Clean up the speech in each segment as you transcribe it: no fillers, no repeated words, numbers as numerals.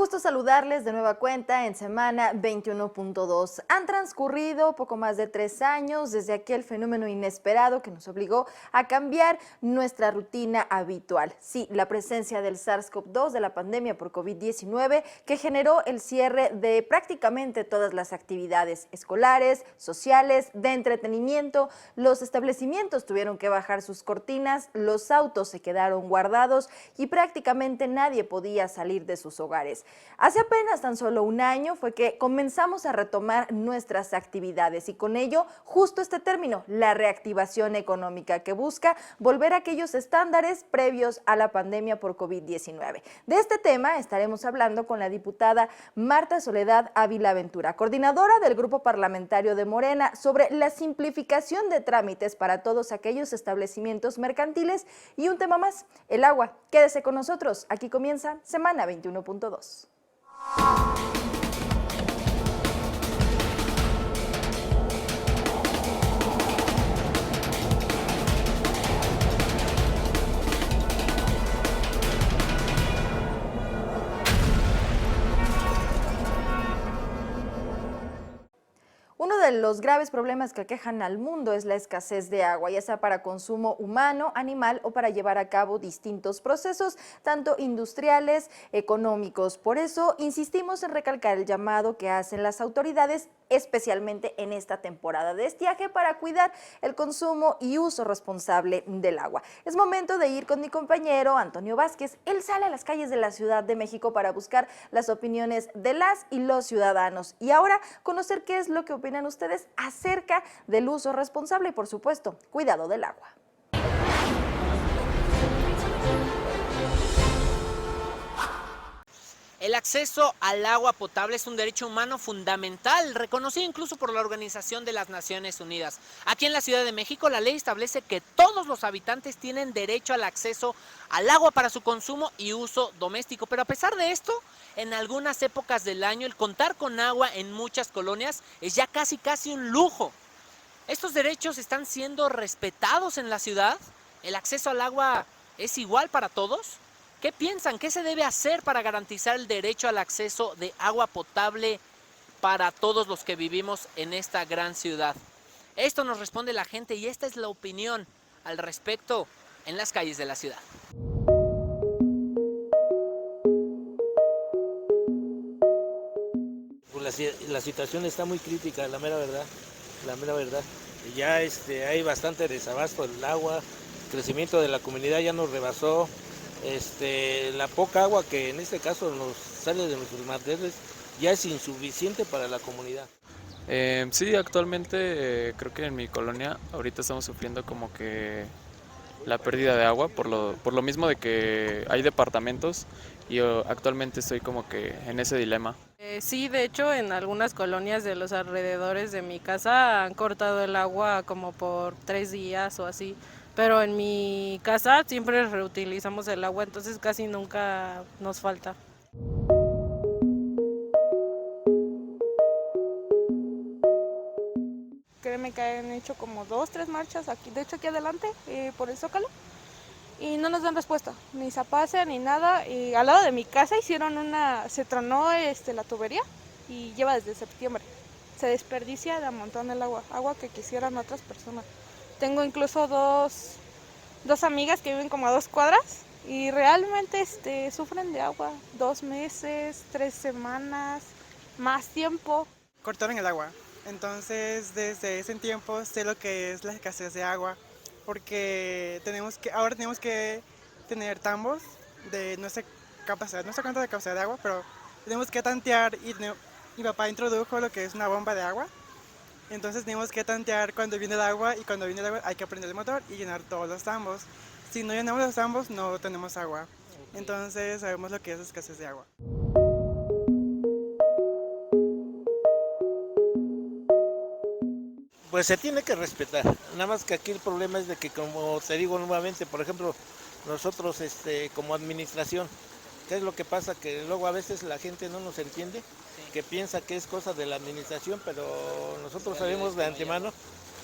gusto saludarles de nueva cuenta en semana 21.2. Han transcurrido poco más de 3 años desde aquel fenómeno inesperado que nos obligó a cambiar nuestra rutina habitual. Sí, la presencia del SARS-CoV-2 de la pandemia por COVID-19 que generó el cierre de prácticamente todas las actividades escolares, sociales, de entretenimiento. Los establecimientos tuvieron que bajar sus cortinas, los autos se quedaron guardados y prácticamente nadie podía salir de sus hogares. Hace apenas tan solo un año fue que comenzamos a retomar nuestras actividades y con ello justo este término, la reactivación económica, que busca volver a aquellos estándares previos a la pandemia por COVID-19. De este tema estaremos hablando con la diputada Marta Soledad Ávila Ventura, coordinadora del Grupo Parlamentario de Morena, sobre la simplificación de trámites para todos aquellos establecimientos mercantiles y un tema más, el agua. Quédese con nosotros, aquí comienza Semana 21.2. Uno de los graves problemas que aquejan al mundo es la escasez de agua, ya sea para consumo humano, animal o para llevar a cabo distintos procesos, tanto industriales, económicos. Por eso insistimos en recalcar el llamado que hacen las autoridades, especialmente en esta temporada de estiaje, para cuidar el consumo y uso responsable del agua. Es momento de ir con mi compañero Antonio Vázquez. Él sale a las calles de la Ciudad de México para buscar las opiniones de las y los ciudadanos y ahora conocer qué es lo que opinan ustedes acerca del uso responsable y, por supuesto, cuidado del agua. El acceso al agua potable es un derecho humano fundamental, reconocido incluso por la Organización de las Naciones Unidas. Aquí en la Ciudad de México, la ley establece que todos los habitantes tienen derecho al acceso al agua para su consumo y uso doméstico. Pero a pesar de esto, en algunas épocas del año, el contar con agua en muchas colonias es ya casi un lujo. ¿Estos derechos están siendo respetados en la ciudad? ¿El acceso al agua es igual para todos? ¿Qué piensan? ¿Qué se debe hacer para garantizar el derecho al acceso de agua potable para todos los que vivimos en esta gran ciudad? Esto nos responde la gente y esta es la opinión al respecto en las calles de la ciudad. La situación está muy crítica, la mera verdad. Ya hay bastante desabasto del agua, el crecimiento de la comunidad ya nos rebasó. La poca agua que en este caso nos sale de nuestros manantiales ya es insuficiente para la comunidad. Sí, actualmente creo que en mi colonia ahorita estamos sufriendo como que la pérdida de agua por lo mismo de que hay departamentos y yo actualmente estoy como que en ese dilema. Sí, de hecho en algunas colonias de los alrededores de mi casa han cortado el agua como por 3 días o así, pero en mi casa siempre reutilizamos el agua, entonces casi nunca nos falta. Créeme que han hecho como 2, 3 marchas aquí, de hecho aquí adelante, por el Zócalo, y no nos dan respuesta, ni zapase ni nada. Y al lado de mi casa se tronó la tubería y lleva desde septiembre. Se desperdicia de a montón el agua que quisieran otras personas. Tengo incluso dos amigas que viven como a 2 cuadras y realmente sufren de agua 2 meses, 3 semanas, más tiempo. Cortaron el agua. Entonces, desde ese tiempo sé lo que es la escasez de agua, porque ahora tenemos que tener tambos de nuestra capacidad, no sé cuánto de capacidad de agua, pero tenemos que tantear y mi papá introdujo lo que es una bomba de agua. Entonces tenemos que tantear cuando viene el agua y cuando viene el agua hay que prender el motor y llenar todos los tambos. Si no llenamos los tambos no tenemos agua. Entonces sabemos lo que es la escasez de agua. Pues se tiene que respetar, nada más que aquí el problema es de que, como te digo nuevamente, por ejemplo, nosotros como administración, ¿qué es lo que pasa? Que luego a veces la gente no nos entiende, que piensa que es cosa de la administración, pero nosotros sabemos de antemano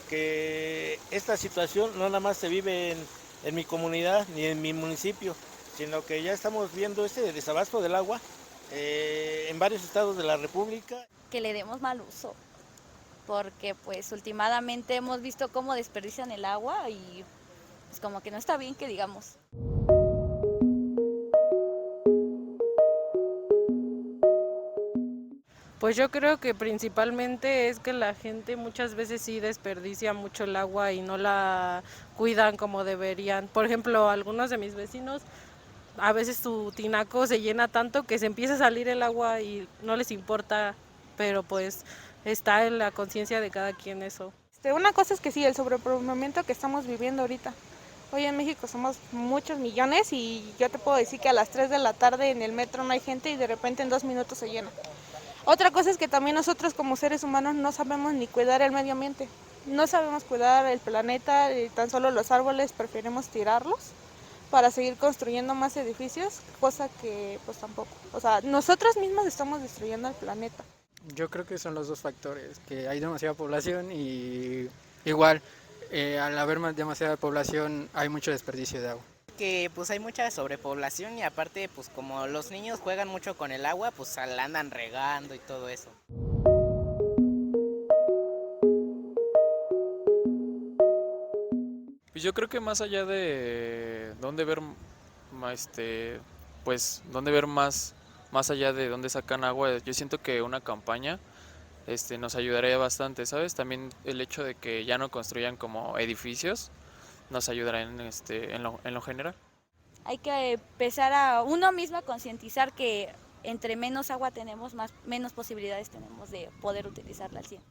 que esta situación no nada más se vive en mi comunidad ni en mi municipio, sino que ya estamos viendo desabasto del agua en varios estados de la República. Que le demos mal uso, porque pues últimamente hemos visto cómo desperdician el agua y pues como que no está bien que digamos. Pues yo creo que principalmente es que la gente muchas veces sí desperdicia mucho el agua y no la cuidan como deberían. Por ejemplo, algunos de mis vecinos, a veces su tinaco se llena tanto que se empieza a salir el agua y no les importa, pero pues está en la conciencia de cada quien eso. Una cosa es que sí, el sobrepoblamiento que estamos viviendo ahorita. Hoy en México somos muchos millones y yo te puedo decir que a las 3 de la tarde en el metro no hay gente y de repente en 2 minutos se llena. Otra cosa es que también nosotros como seres humanos no sabemos ni cuidar el medio ambiente. No sabemos cuidar el planeta, tan solo los árboles preferimos tirarlos para seguir construyendo más edificios, cosa que pues tampoco. O sea, nosotros mismos estamos destruyendo el planeta. Yo creo que son los dos factores, que hay demasiada población y igual al haber demasiada población hay mucho desperdicio de agua. Que pues hay mucha sobrepoblación y aparte pues como los niños juegan mucho con el agua, pues la andan regando y todo eso. Pues yo creo que más allá de dónde ver, pues dónde ver más allá de dónde sacan agua, yo siento que una campaña nos ayudaría bastante, ¿sabes? También el hecho de que ya no construyan como edificios nos ayudará en lo general. Hay que empezar a uno mismo a concientizar que entre menos agua tenemos, menos posibilidades tenemos de poder utilizarla al 100.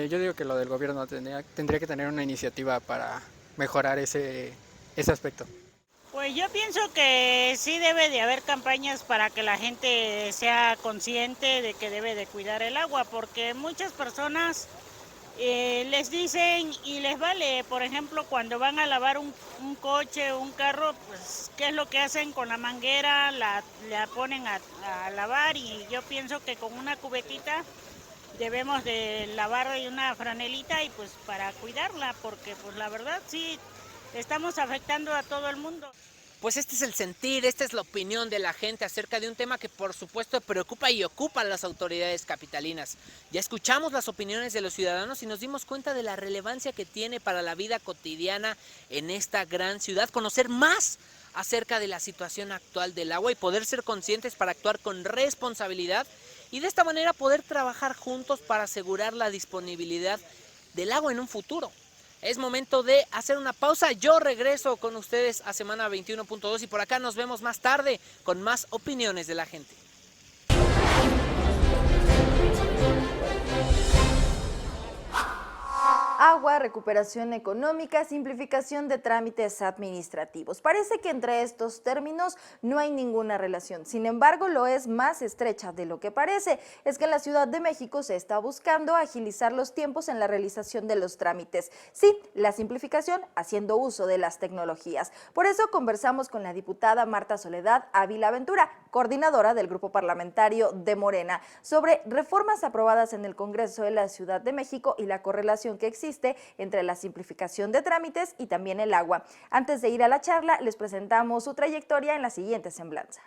Yo digo que lo del gobierno tendría que tener una iniciativa para mejorar ese aspecto. Pues yo pienso que sí debe de haber campañas para que la gente sea consciente de que debe de cuidar el agua, porque muchas personas les dicen y les vale. Por ejemplo, cuando van a lavar un coche o un carro, pues ¿qué es lo que hacen con la manguera? La ponen a lavar y yo pienso que con una cubetita debemos de lavar una franelita y pues para cuidarla, porque pues la verdad sí estamos afectando a todo el mundo. Pues este es el sentir, esta es la opinión de la gente acerca de un tema que por supuesto preocupa y ocupa a las autoridades capitalinas. Ya escuchamos las opiniones de los ciudadanos y nos dimos cuenta de la relevancia que tiene para la vida cotidiana en esta gran ciudad. Conocer más acerca de la situación actual del agua y poder ser conscientes para actuar con responsabilidad y de esta manera poder trabajar juntos para asegurar la disponibilidad del agua en un futuro. Es momento de hacer una pausa. Yo regreso con ustedes a Semana 21.2 y por acá nos vemos más tarde con más opiniones de la gente. Agua, recuperación económica, simplificación de trámites administrativos. Parece que entre estos términos no hay ninguna relación. Sin embargo, lo es más estrecha de lo que parece. Es que en la Ciudad de México se está buscando agilizar los tiempos en la realización de los trámites. Sí, la simplificación haciendo uso de las tecnologías. Por eso conversamos con la diputada Marta Soledad Ávila Ventura, coordinadora del Grupo Parlamentario de Morena, sobre reformas aprobadas en el Congreso de la Ciudad de México y la correlación que existe entre la simplificación de trámites y también el agua. Antes de ir a la charla, les presentamos su trayectoria en la siguiente semblanza.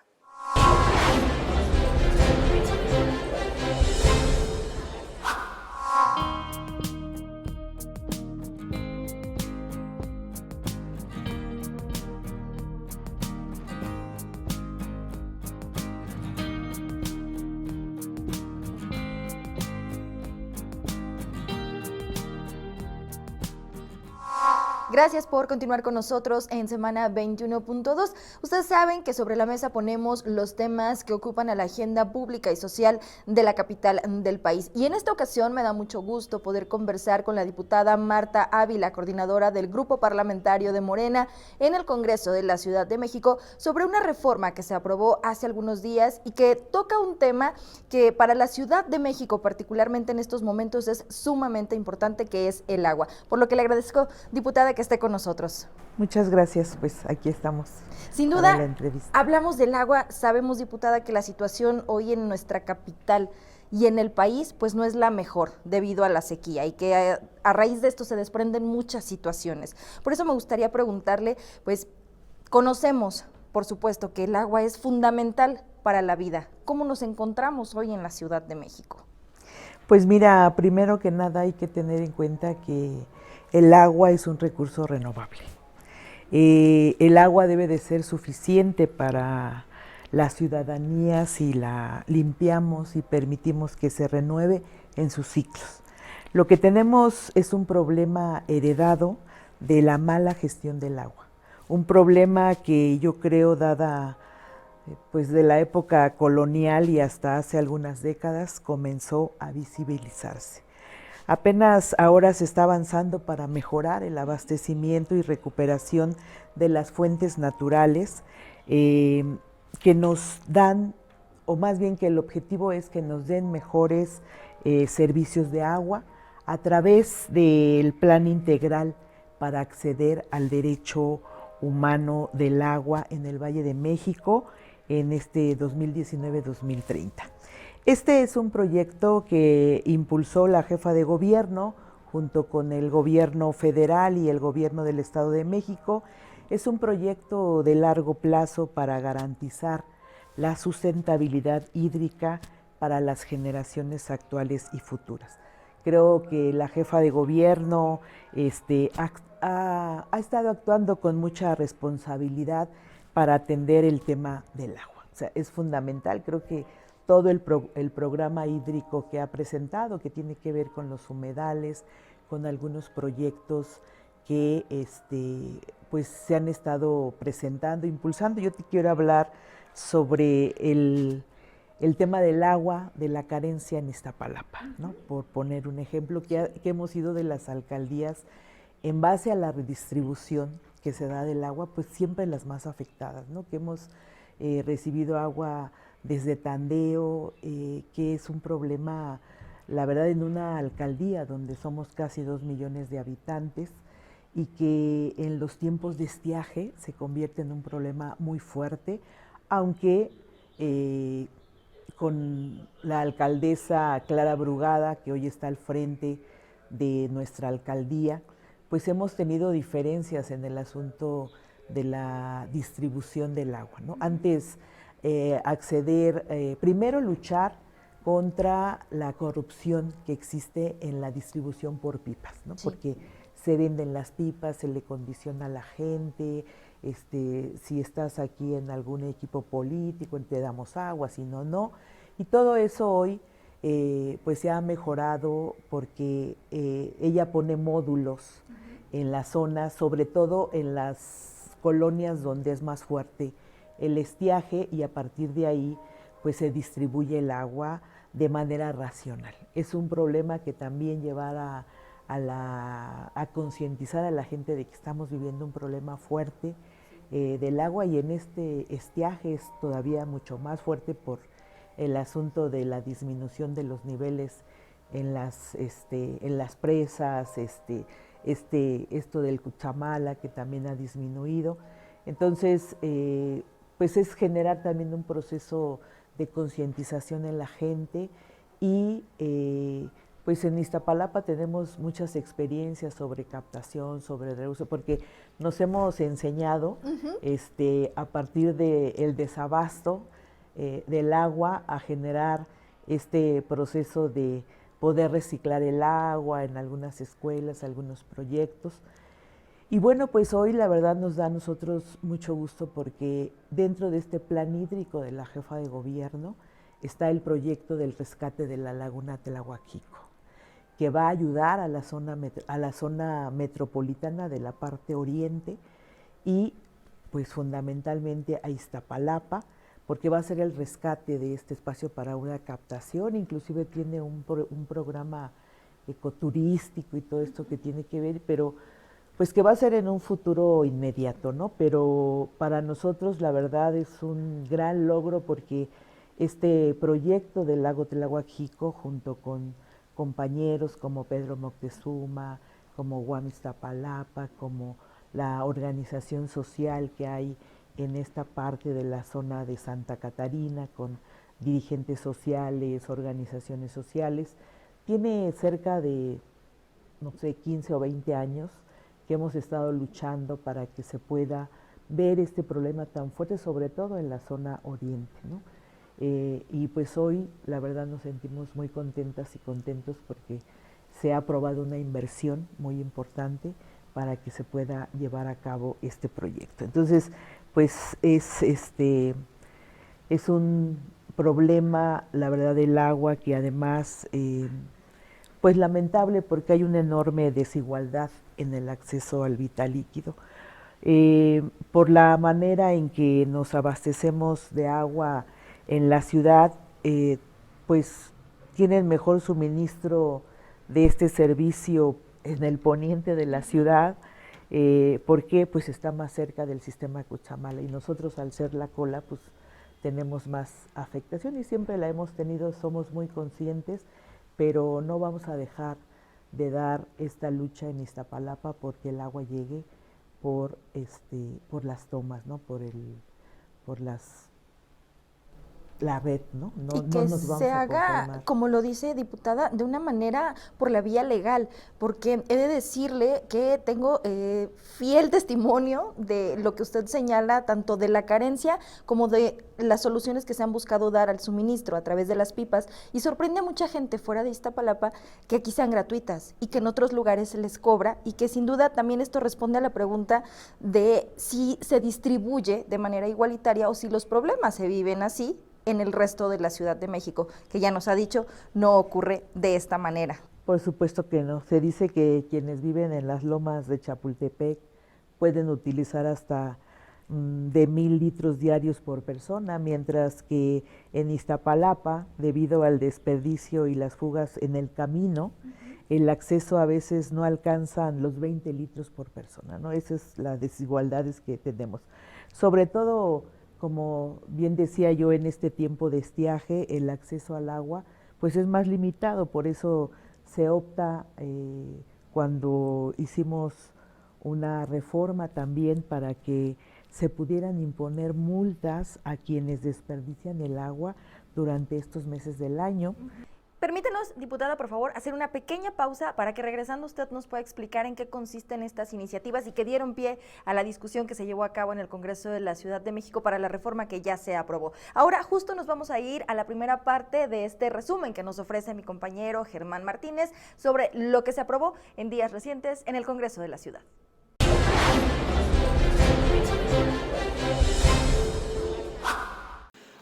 Gracias por continuar con nosotros en Semana 21.2. Ustedes saben que sobre la mesa ponemos los temas que ocupan a la agenda pública y social de la capital del país. Y en esta ocasión me da mucho gusto poder conversar con la diputada Marta Ávila, coordinadora del Grupo Parlamentario de Morena en el Congreso de la Ciudad de México, sobre una reforma que se aprobó hace algunos días y que toca un tema que para la Ciudad de México, particularmente en estos momentos, es sumamente importante, que es el agua. Por lo que le agradezco, diputada, que esté con nosotros. Muchas gracias, pues aquí estamos. Sin duda, hablamos del agua, sabemos, diputada, que la situación hoy en nuestra capital y en el país pues no es la mejor debido a la sequía y que a raíz de esto se desprenden muchas situaciones. Por eso me gustaría preguntarle, pues conocemos, por supuesto, que el agua es fundamental para la vida. ¿Cómo nos encontramos hoy en la Ciudad de México? Pues mira, primero que nada hay que tener en cuenta que el agua es un recurso renovable. El agua debe de ser suficiente para la ciudadanía si la limpiamos y permitimos que se renueve en sus ciclos. Lo que tenemos es un problema heredado de la mala gestión del agua. Un problema que yo creo, dada pues de la época colonial y hasta hace algunas décadas, comenzó a visibilizarse. Apenas ahora se está avanzando para mejorar el abastecimiento y recuperación de las fuentes naturales que nos dan, o más bien que el objetivo es que nos den mejores servicios de agua a través del plan integral para acceder al derecho humano del agua en el Valle de México en este 2019-2030. Este es un proyecto que impulsó la jefa de gobierno junto con el gobierno federal y el gobierno del Estado de México. Es un proyecto de largo plazo para garantizar la sustentabilidad hídrica para las generaciones actuales y futuras. Creo que la jefa de gobierno ha estado actuando con mucha responsabilidad para atender el tema del agua. O sea, es fundamental, creo que todo el programa hídrico que ha presentado, que tiene que ver con los humedales, con algunos proyectos que pues se han estado presentando, impulsando. Yo te quiero hablar sobre el tema del agua, de la carencia en Iztapalapa, ¿no? Por poner un ejemplo, que hemos ido de las alcaldías en base a la redistribución que se da del agua, pues siempre las más afectadas, ¿no? Que hemos recibido agua desde Tandeo, que es un problema, la verdad, en una alcaldía donde somos casi 2 millones de habitantes y que en los tiempos de estiaje se convierte en un problema muy fuerte, aunque con la alcaldesa Clara Brugada, que hoy está al frente de nuestra alcaldía, pues hemos tenido diferencias en el asunto de la distribución del agua, ¿no? Antes primero luchar contra la corrupción que existe en la distribución por pipas, ¿no? Sí. Porque se venden las pipas, se le condiciona a la gente, si estás aquí en algún equipo político, te damos agua, si no, no. Y todo eso hoy pues se ha mejorado porque ella pone módulos en la zona, sobre todo en las colonias donde es más fuerte el estiaje, y a partir de ahí pues se distribuye el agua de manera racional. Es un problema que también llevará a concientizar a la gente de que estamos viviendo un problema fuerte del agua, y en este estiaje es todavía mucho más fuerte por el asunto de la disminución de los niveles en las presas, esto del Cuchamala, que también ha disminuido. Entonces, pues es generar también un proceso de concientización en la gente, y pues en Iztapalapa tenemos muchas experiencias sobre captación, sobre reuso, porque nos hemos enseñado a partir del desabasto del agua a generar este proceso de poder reciclar el agua en algunas escuelas, algunos proyectos. Y bueno, pues hoy la verdad nos da a nosotros mucho gusto porque dentro de este plan hídrico de la jefa de gobierno está el proyecto del rescate de la laguna Tlahuaquico, que va a ayudar a la zona metropolitana de la parte oriente y pues fundamentalmente a Iztapalapa, porque va a ser el rescate de este espacio para una captación, inclusive tiene un programa ecoturístico y todo esto que tiene que ver, pero pues que va a ser en un futuro inmediato, ¿no? Pero para nosotros la verdad es un gran logro porque este proyecto del lago Tlahuaquico, junto con compañeros como Pedro Moctezuma, como Guam Iztapalapa, como la organización social que hay en esta parte de la zona de Santa Catarina, con dirigentes sociales, organizaciones sociales, tiene cerca de, no sé, 15 o 20 años que hemos estado luchando para que se pueda ver este problema tan fuerte, sobre todo en la zona oriente, ¿no? Y pues hoy la verdad nos sentimos muy contentas y contentos porque se ha aprobado una inversión muy importante para que se pueda llevar a cabo este proyecto. Entonces, pues es un problema, la verdad, del agua que además, pues lamentable porque hay una enorme desigualdad en el acceso al vital líquido. Por la manera en que nos abastecemos de agua en la ciudad, pues tienen mejor suministro de este servicio en el poniente de la ciudad, porque pues está más cerca del sistema Cuchamala y nosotros al ser la cola pues tenemos más afectación y siempre la hemos tenido, somos muy conscientes, pero no vamos a dejar de dar esta lucha en Iztapalapa porque el agua llegue por las tomas, ¿no? por la red, ¿no? Y que nos vamos se a haga, conformar. como lo dice diputada, de una manera por la vía legal, porque he de decirle que tengo fiel testimonio de lo que usted señala, tanto de la carencia como de las soluciones que se han buscado dar al suministro a través de las pipas, y sorprende a mucha gente fuera de Iztapalapa que aquí sean gratuitas y que en otros lugares se les cobra, y que sin duda también esto responde a la pregunta de si se distribuye de manera igualitaria o si los problemas se viven así en el resto de la Ciudad de México, que ya nos ha dicho no ocurre de esta manera. Por supuesto que no. Se dice que quienes viven en las lomas de Chapultepec pueden utilizar hasta de 1,000 litros diarios por persona, mientras que en Iztapalapa, debido al desperdicio y las fugas en el camino, el acceso a veces no alcanzan los 20 litros por persona, ¿no? Esas es las desigualdades que tenemos. Sobre todo, como bien decía yo, en este tiempo de estiaje, el acceso al agua pues es más limitado, por eso se opta cuando hicimos una reforma también para que se pudieran imponer multas a quienes desperdician el agua durante estos meses del año. Permítenos, diputada, por favor, hacer una pequeña pausa para que regresando usted nos pueda explicar en qué consisten estas iniciativas y que dieron pie a la discusión que se llevó a cabo en el Congreso de la Ciudad de México para la reforma que ya se aprobó. Ahora justo nos vamos a ir a la primera parte de este resumen que nos ofrece mi compañero Germán Martínez sobre lo que se aprobó en días recientes en el Congreso de la Ciudad.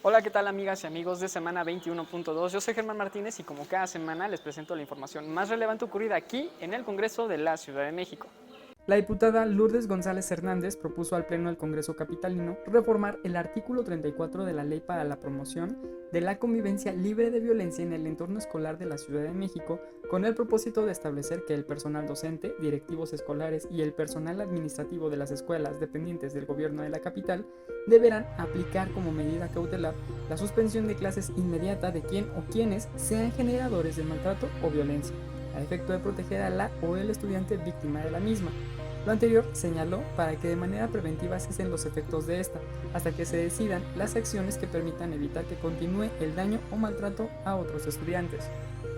Hola, ¿qué tal amigas y amigos de Semana 21.2? Yo soy Germán Martínez y como cada semana les presento la información más relevante ocurrida aquí en el Congreso de la Ciudad de México. La diputada Lourdes González Hernández propuso al Pleno del Congreso Capitalino reformar el artículo 34 de la Ley para la Promoción de la Convivencia Libre de Violencia en el Entorno Escolar de la Ciudad de México, con el propósito de establecer que el personal docente, directivos escolares y el personal administrativo de las escuelas dependientes del gobierno de la capital deberán aplicar como medida cautelar la suspensión de clases inmediata de quien o quienes sean generadores de maltrato o violencia, a efecto de proteger a la o el estudiante víctima de la misma. Lo anterior señaló para que de manera preventiva cesen los efectos de esta, hasta que se decidan las acciones que permitan evitar que continúe el daño o maltrato a otros estudiantes.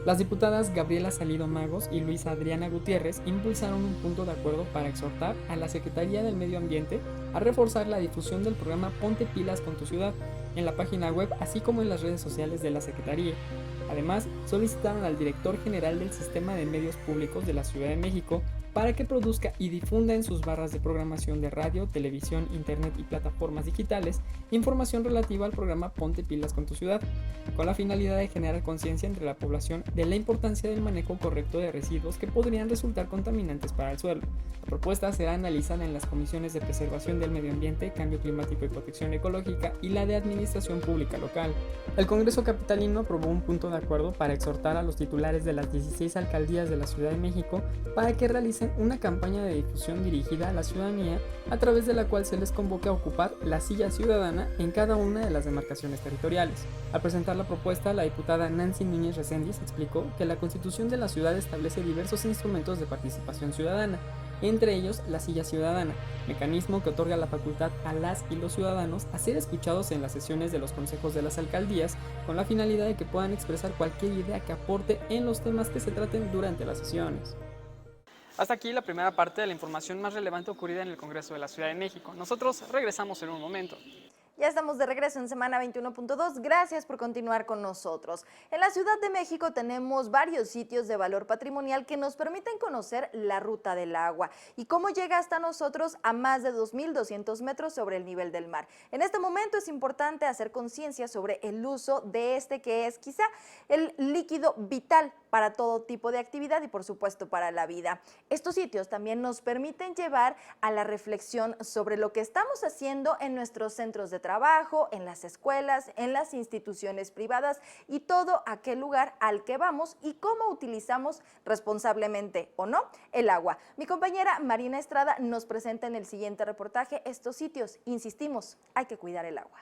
Las diputadas Gabriela Salido Magos y Luisa Adriana Gutiérrez impulsaron un punto de acuerdo para exhortar a la Secretaría del Medio Ambiente a reforzar la difusión del programa Ponte Pilas con tu Ciudad en la página web así como en las redes sociales de la Secretaría. Además, solicitaron al director general del Sistema de Medios Públicos de la Ciudad de México para que produzca y difunda en sus barras de programación de radio, televisión, internet y plataformas digitales información relativa al programa Ponte Pilas con tu Ciudad, con la finalidad de generar conciencia entre la población de la importancia del manejo correcto de residuos que podrían resultar contaminantes para el suelo. La propuesta será analizada en las comisiones de Preservación del Medio Ambiente, Cambio Climático y Protección Ecológica y la de Administración Pública Local. El Congreso Capitalino aprobó un punto de acuerdo para exhortar a los titulares de las 16 alcaldías de la Ciudad de México para que realicen una campaña de difusión dirigida a la ciudadanía a través de la cual se les convoca a ocupar la silla ciudadana en cada una de las demarcaciones territoriales. Al presentar la propuesta, la diputada Nancy Núñez Reséndiz explicó que la Constitución de la ciudad establece diversos instrumentos de participación ciudadana, entre ellos la silla ciudadana, mecanismo que otorga la facultad a las y los ciudadanos a ser escuchados en las sesiones de los consejos de las alcaldías con la finalidad de que puedan expresar cualquier idea que aporte en los temas que se traten durante las sesiones. Hasta aquí la primera parte de la información más relevante ocurrida en el Congreso de la Ciudad de México. Nosotros regresamos en un momento. Ya estamos de regreso en Semana 21.2. Gracias por continuar con nosotros. En la Ciudad de México tenemos varios sitios de valor patrimonial que nos permiten conocer la ruta del agua y cómo llega hasta nosotros a más de 2.200 metros sobre el nivel del mar. En este momento es importante hacer conciencia sobre el uso de este, que es quizá el líquido vital para todo tipo de actividad y por supuesto para la vida. Estos sitios también nos permiten llevar a la reflexión sobre lo que estamos haciendo en nuestros centros de trabajo, en las escuelas, en las instituciones privadas y todo aquel lugar al que vamos y cómo utilizamos responsablemente o no el agua. Mi compañera Marina Estrada nos presenta en el siguiente reportaje estos sitios. Insistimos, hay que cuidar el agua.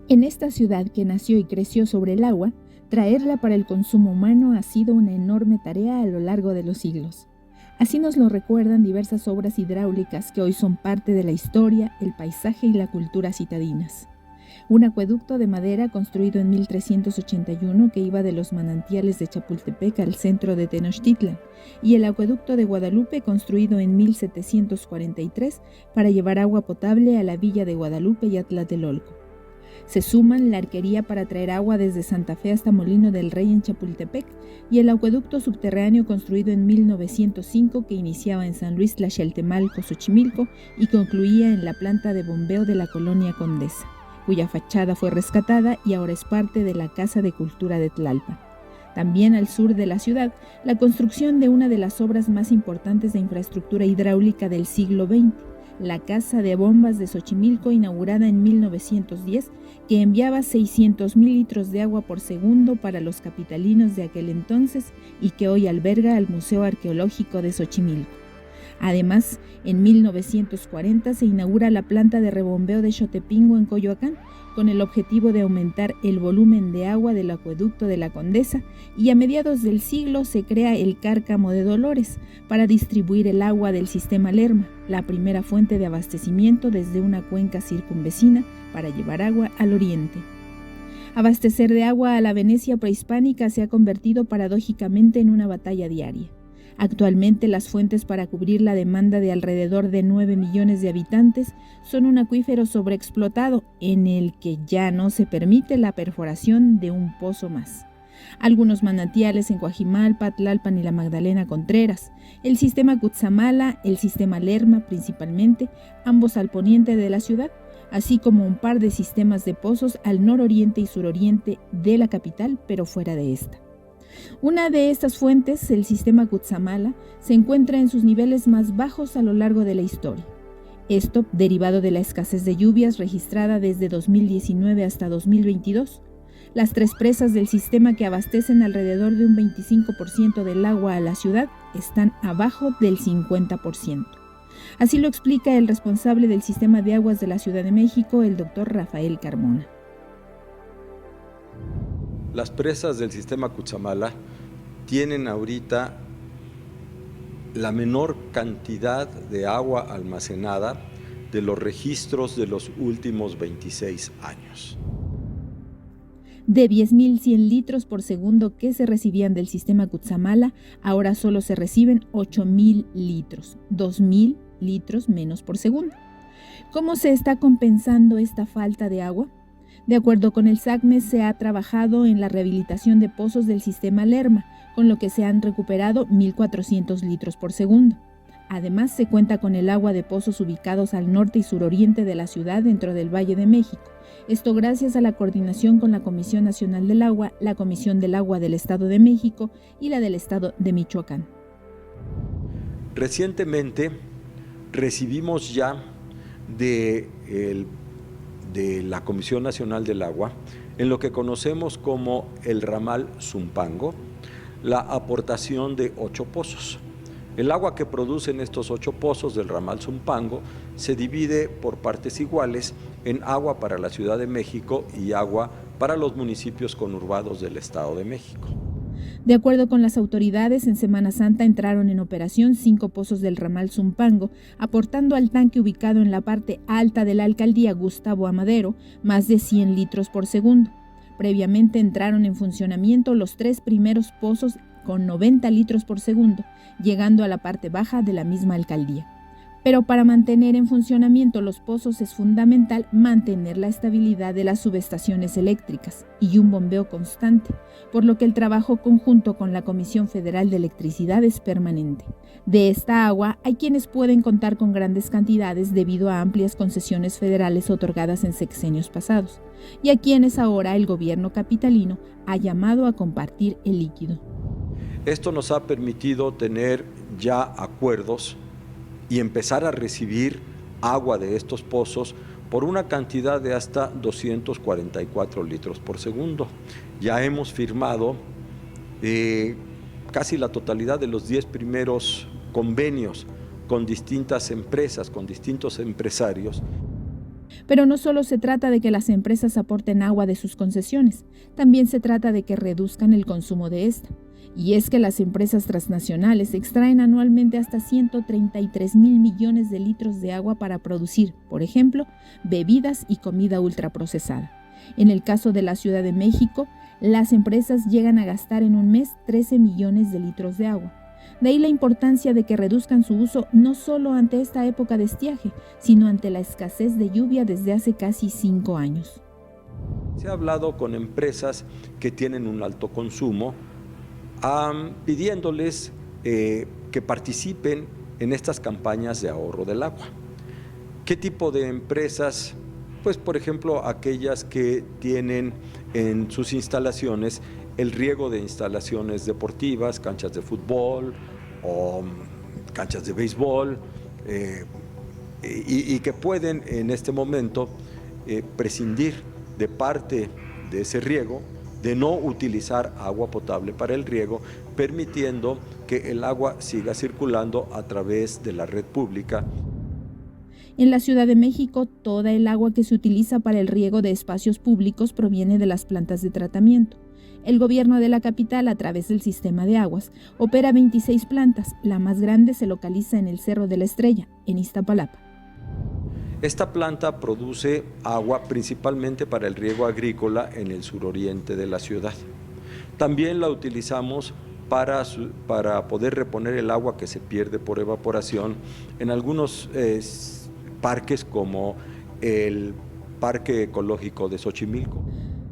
En esta ciudad que nació y creció sobre el agua, traerla para el consumo humano ha sido una enorme tarea a lo largo de los siglos. Así nos lo recuerdan diversas obras hidráulicas que hoy son parte de la historia, el paisaje y la cultura citadinas. Un acueducto de madera construido en 1381 que iba de los manantiales de Chapultepec al centro de Tenochtitlan, y el acueducto de Guadalupe construido en 1743 para llevar agua potable a la villa de Guadalupe y a Tlatelolco. Se suman la arquería para traer agua desde Santa Fe hasta Molino del Rey en Chapultepec y el acueducto subterráneo construido en 1905 que iniciaba en San Luis Tlaxcaltemalco, Xochimilco y concluía en la planta de bombeo de la colonia Condesa, cuya fachada fue rescatada y ahora es parte de la Casa de Cultura de Tlalpan. También al sur de la ciudad, la construcción de una de las obras más importantes de infraestructura hidráulica del siglo XX, la Casa de Bombas de Xochimilco, inaugurada en 1910, que enviaba 600,000 litros de agua por segundo para los capitalinos de aquel entonces y que hoy alberga al Museo Arqueológico de Xochimilco. Además, en 1940 se inaugura la planta de rebombeo de Xotepingo en Coyoacán, con el objetivo de aumentar el volumen de agua del acueducto de la Condesa, y a mediados del siglo se crea el Cárcamo de Dolores para distribuir el agua del sistema Lerma, la primera fuente de abastecimiento desde una cuenca circunvecina para llevar agua al oriente. Abastecer de agua a la Venecia prehispánica se ha convertido paradójicamente en una batalla diaria. Actualmente las fuentes para cubrir la demanda de alrededor de 9 millones de habitantes son un acuífero sobreexplotado en el que ya no se permite la perforación de un pozo más. Algunos manantiales en Coajimalpa, Tlalpan y la Magdalena Contreras, el sistema Cutzamala, el sistema Lerma principalmente, ambos al poniente de la ciudad, así como un par de sistemas de pozos al nororiente y suroriente de la capital, pero fuera de esta. Una de estas fuentes, el sistema Cutzamala, se encuentra en sus niveles más bajos a lo largo de la historia. Esto derivado de la escasez de lluvias registrada desde 2019 hasta 2022. Las tres presas del sistema que abastecen alrededor de un 25% del agua a la ciudad están abajo del 50%. Así lo explica el responsable del sistema de aguas de la Ciudad de México, el doctor Rafael Carmona. Las presas del sistema Cutzamala tienen ahorita la menor cantidad de agua almacenada de los registros de los últimos 26 años. De 10.100 litros por segundo que se recibían del sistema Cutzamala, ahora solo se reciben 8.000 litros, 2.000 litros menos por segundo. ¿Cómo se está compensando esta falta de agua? De acuerdo con el SACME, se ha trabajado en la rehabilitación de pozos del sistema Lerma, con lo que se han recuperado 1.400 litros por segundo. Además, se cuenta con el agua de pozos ubicados al norte y suroriente de la ciudad dentro del Valle de México. Esto gracias a la coordinación con la Comisión Nacional del Agua, la Comisión del Agua del Estado de México y la del Estado de Michoacán. Recientemente recibimos ya de la Comisión Nacional del Agua, en lo que conocemos como el ramal Zumpango, la aportación de 8 pozos. El agua que producen estos 8 pozos del ramal Zumpango se divide por partes iguales en agua para la Ciudad de México y agua para los municipios conurbados del Estado de México. De acuerdo con las autoridades, en Semana Santa entraron en operación 5 pozos del ramal Zumpango, aportando al tanque ubicado en la parte alta de la alcaldía Gustavo Amadero más de 100 litros por segundo. Previamente entraron en funcionamiento los 3 primeros pozos con 90 litros por segundo, llegando a la parte baja de la misma alcaldía. Pero para mantener en funcionamiento los pozos es fundamental mantener la estabilidad de las subestaciones eléctricas y un bombeo constante, por lo que el trabajo conjunto con la Comisión Federal de Electricidad es permanente. De esta agua hay quienes pueden contar con grandes cantidades debido a amplias concesiones federales otorgadas en sexenios pasados, y a quienes ahora el gobierno capitalino ha llamado a compartir el líquido. Esto nos ha permitido tener ya acuerdos y empezar a recibir agua de estos pozos por una cantidad de hasta 244 litros por segundo. Ya hemos firmado casi la totalidad de los 10 primeros convenios con distintas empresas, con distintos empresarios. Pero no solo se trata de que las empresas aporten agua de sus concesiones, también se trata de que reduzcan el consumo de esta. Y es que las empresas transnacionales extraen anualmente hasta 133,000 millones de litros de agua para producir, por ejemplo, bebidas y comida ultraprocesada. En el caso de la Ciudad de México, las empresas llegan a gastar en un mes 13 millones de litros de agua. De ahí la importancia de que reduzcan su uso no solo ante esta época de estiaje, sino ante la escasez de lluvia desde hace casi 5 años. Se ha hablado con empresas que tienen un alto consumo, pidiéndoles que participen en estas campañas de ahorro del agua. ¿Qué tipo de empresas? Pues, por ejemplo, aquellas que tienen en sus instalaciones el riego de instalaciones deportivas, canchas de fútbol o canchas de béisbol, y que pueden en este momento prescindir de parte de ese riego, de no utilizar agua potable para el riego, permitiendo que el agua siga circulando a través de la red pública. En la Ciudad de México, toda el agua que se utiliza para el riego de espacios públicos proviene de las plantas de tratamiento. El gobierno de la capital, a través del sistema de aguas, opera 26 plantas. La más grande se localiza en el Cerro de la Estrella, en Iztapalapa. Esta planta produce agua principalmente para el riego agrícola en el suroriente de la ciudad. También la utilizamos para poder reponer el agua que se pierde por evaporación en algunos parques como el Parque Ecológico de Xochimilco.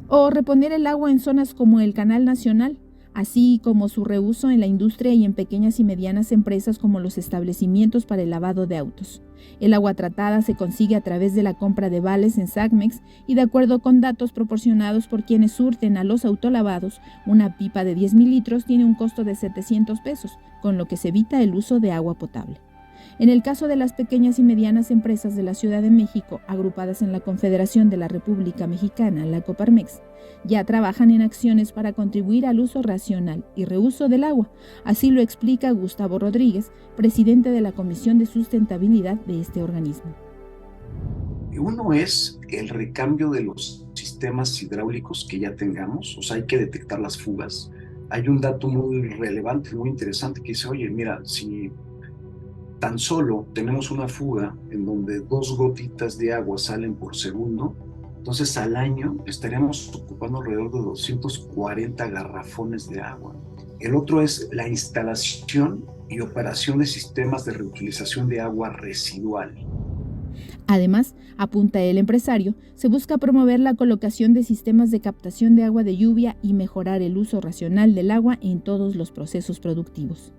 O reponer el agua en zonas como el Canal Nacional, así como su reuso en la industria y en pequeñas y medianas empresas como los establecimientos para el lavado de autos. El agua tratada se consigue a través de la compra de vales en Sagmex y, de acuerdo con datos proporcionados por quienes surten a los autolavados, una pipa de 10,000 litros tiene un costo de 700 pesos, con lo que se evita el uso de agua potable. En el caso de las pequeñas y medianas empresas de la Ciudad de México, agrupadas en la Confederación de la República Mexicana, la Coparmex, ya trabajan en acciones para contribuir al uso racional y reuso del agua. Así lo explica Gustavo Rodríguez, presidente de la Comisión de Sustentabilidad de este organismo. Uno es el recambio de los sistemas hidráulicos que ya tengamos, o sea, hay que detectar las fugas. Hay un dato muy relevante, muy interesante que dice, oye, mira, si tan solo tenemos una fuga en donde 2 gotitas de agua salen por segundo, entonces al año estaremos ocupando alrededor de 240 garrafones de agua. El otro es la instalación y operación de sistemas de reutilización de agua residual. Además, apunta el empresario, se busca promover la colocación de sistemas de captación de agua de lluvia y mejorar el uso racional del agua en todos los procesos productivos.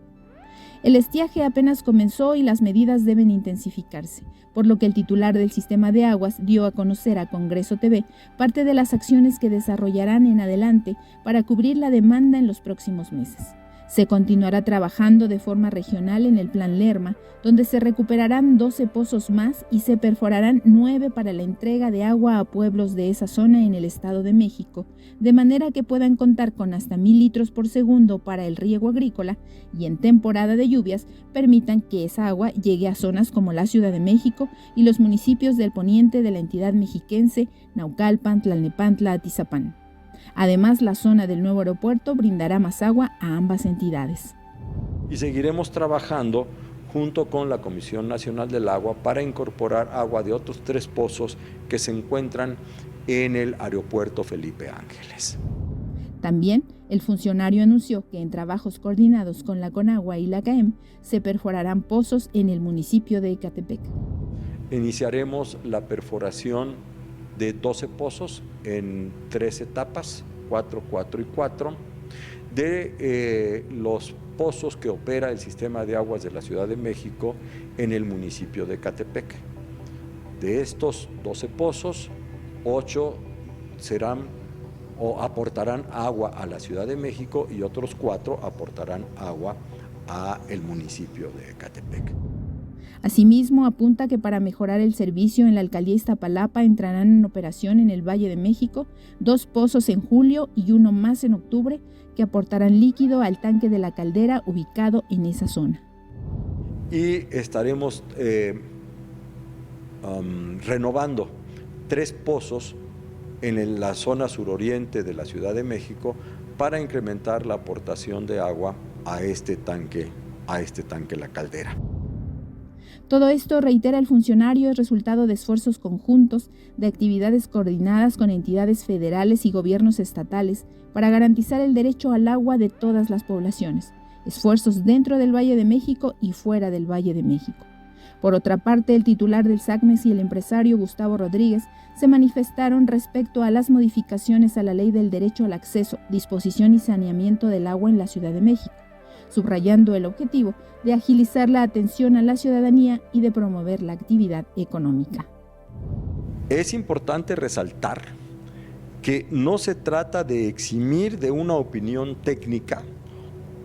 El estiaje apenas comenzó y las medidas deben intensificarse, por lo que el titular del sistema de aguas dio a conocer a Congreso TV parte de las acciones que desarrollarán en adelante para cubrir la demanda en los próximos meses. Se continuará trabajando de forma regional en el Plan Lerma, donde se recuperarán 12 pozos más y se perforarán 9 para la entrega de agua a pueblos de esa zona en el Estado de México, de manera que puedan contar con hasta 1,000 litros por segundo para el riego agrícola y en temporada de lluvias permitan que esa agua llegue a zonas como la Ciudad de México y los municipios del poniente de la entidad mexiquense, Naucalpan, Tlalnepantla, Atizapán. Además, la zona del nuevo aeropuerto brindará más agua a ambas entidades. Y seguiremos trabajando junto con la Comisión Nacional del Agua para incorporar agua de otros 3 pozos que se encuentran en el aeropuerto Felipe Ángeles. También el funcionario anunció que en trabajos coordinados con la Conagua y la CAEM se perforarán pozos en el municipio de Ecatepec. Iniciaremos la perforación de 12 pozos en 3 etapas, 4, 4 y 4, de los pozos que opera el sistema de aguas de la Ciudad de México en el municipio de Ecatepec. De estos 12 pozos, 8 serán o aportarán agua a la Ciudad de México y otros 4 aportarán agua al municipio de Ecatepec. Asimismo, apunta que para mejorar el servicio en la alcaldía Iztapalapa entrarán en operación en el Valle de México 2 pozos en julio y 1 más en octubre que aportarán líquido al tanque de la caldera ubicado en esa zona. Y estaremos renovando 3 pozos en la zona suroriente de la Ciudad de México para incrementar la aportación de agua a este tanque La Caldera. Todo esto, reitera el funcionario, es resultado de esfuerzos conjuntos, de actividades coordinadas con entidades federales y gobiernos estatales para garantizar el derecho al agua de todas las poblaciones, esfuerzos dentro del Valle de México y fuera del Valle de México. Por otra parte, el titular del SACMEX y el empresario Gustavo Rodríguez se manifestaron respecto a las modificaciones a la Ley del Derecho al Acceso, Disposición y Saneamiento del Agua en la Ciudad de México, subrayando el objetivo de agilizar la atención a la ciudadanía y de promover la actividad económica. Es importante resaltar que no se trata de eximir de una opinión técnica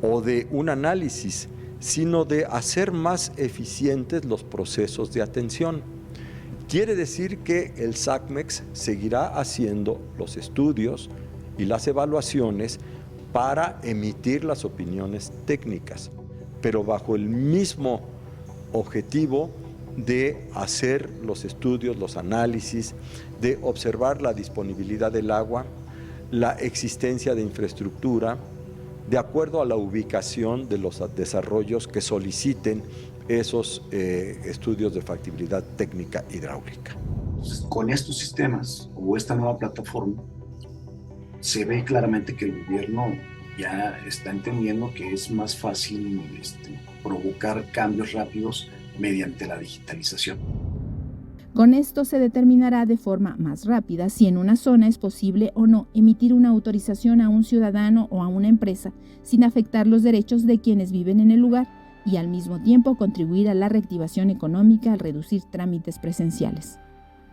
o de un análisis, sino de hacer más eficientes los procesos de atención. Quiere decir que el SACMEX seguirá haciendo los estudios y las evaluaciones para emitir las opiniones técnicas, pero bajo el mismo objetivo de hacer los estudios, los análisis, de observar la disponibilidad del agua, la existencia de infraestructura, de acuerdo a la ubicación de los desarrollos que soliciten esos estudios de factibilidad técnica hidráulica. Con estos sistemas o esta nueva plataforma, se ve claramente que el gobierno ya está entendiendo que es más fácil provocar cambios rápidos mediante la digitalización. Con esto se determinará de forma más rápida si en una zona es posible o no emitir una autorización a un ciudadano o a una empresa sin afectar los derechos de quienes viven en el lugar y al mismo tiempo contribuir a la reactivación económica al reducir trámites presenciales.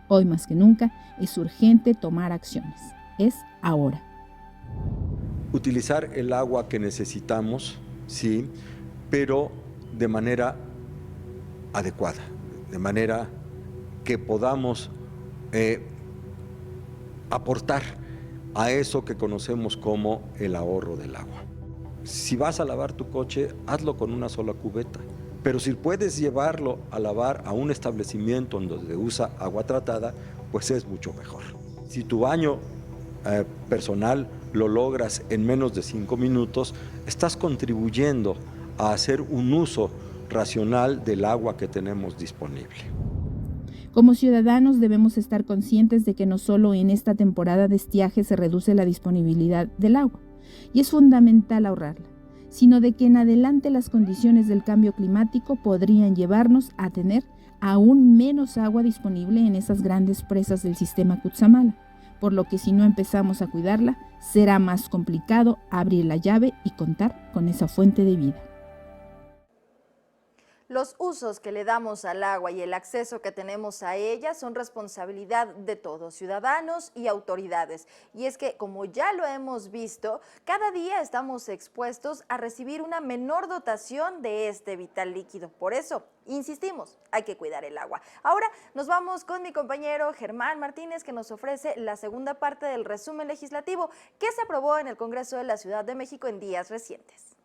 Hoy más que nunca es urgente tomar acciones. Es ahora. Utilizar el agua que necesitamos, sí, pero de manera adecuada, de manera que podamos aportar a eso que conocemos como el ahorro del agua. Si vas a lavar tu coche, hazlo con una sola cubeta, pero si puedes llevarlo a lavar a un establecimiento en donde usa agua tratada, pues es mucho mejor. Si tu baño personal lo logras en menos de 5 minutos, estás contribuyendo a hacer un uso racional del agua que tenemos disponible. Como ciudadanos debemos estar conscientes de que no solo en esta temporada de estiaje se reduce la disponibilidad del agua, y es fundamental ahorrarla, sino de que en adelante las condiciones del cambio climático podrían llevarnos a tener aún menos agua disponible en esas grandes presas del sistema Cutzamala, por lo que si no empezamos a cuidarla, será más complicado abrir la llave y contar con esa fuente de vida. Los usos que le damos al agua y el acceso que tenemos a ella son responsabilidad de todos, ciudadanos y autoridades. Y es que, como ya lo hemos visto, cada día estamos expuestos a recibir una menor dotación de este vital líquido. Por eso, insistimos, hay que cuidar el agua. Ahora nos vamos con mi compañero Germán Martínez, que nos ofrece la segunda parte del resumen legislativo que se aprobó en el Congreso de la Ciudad de México en días recientes.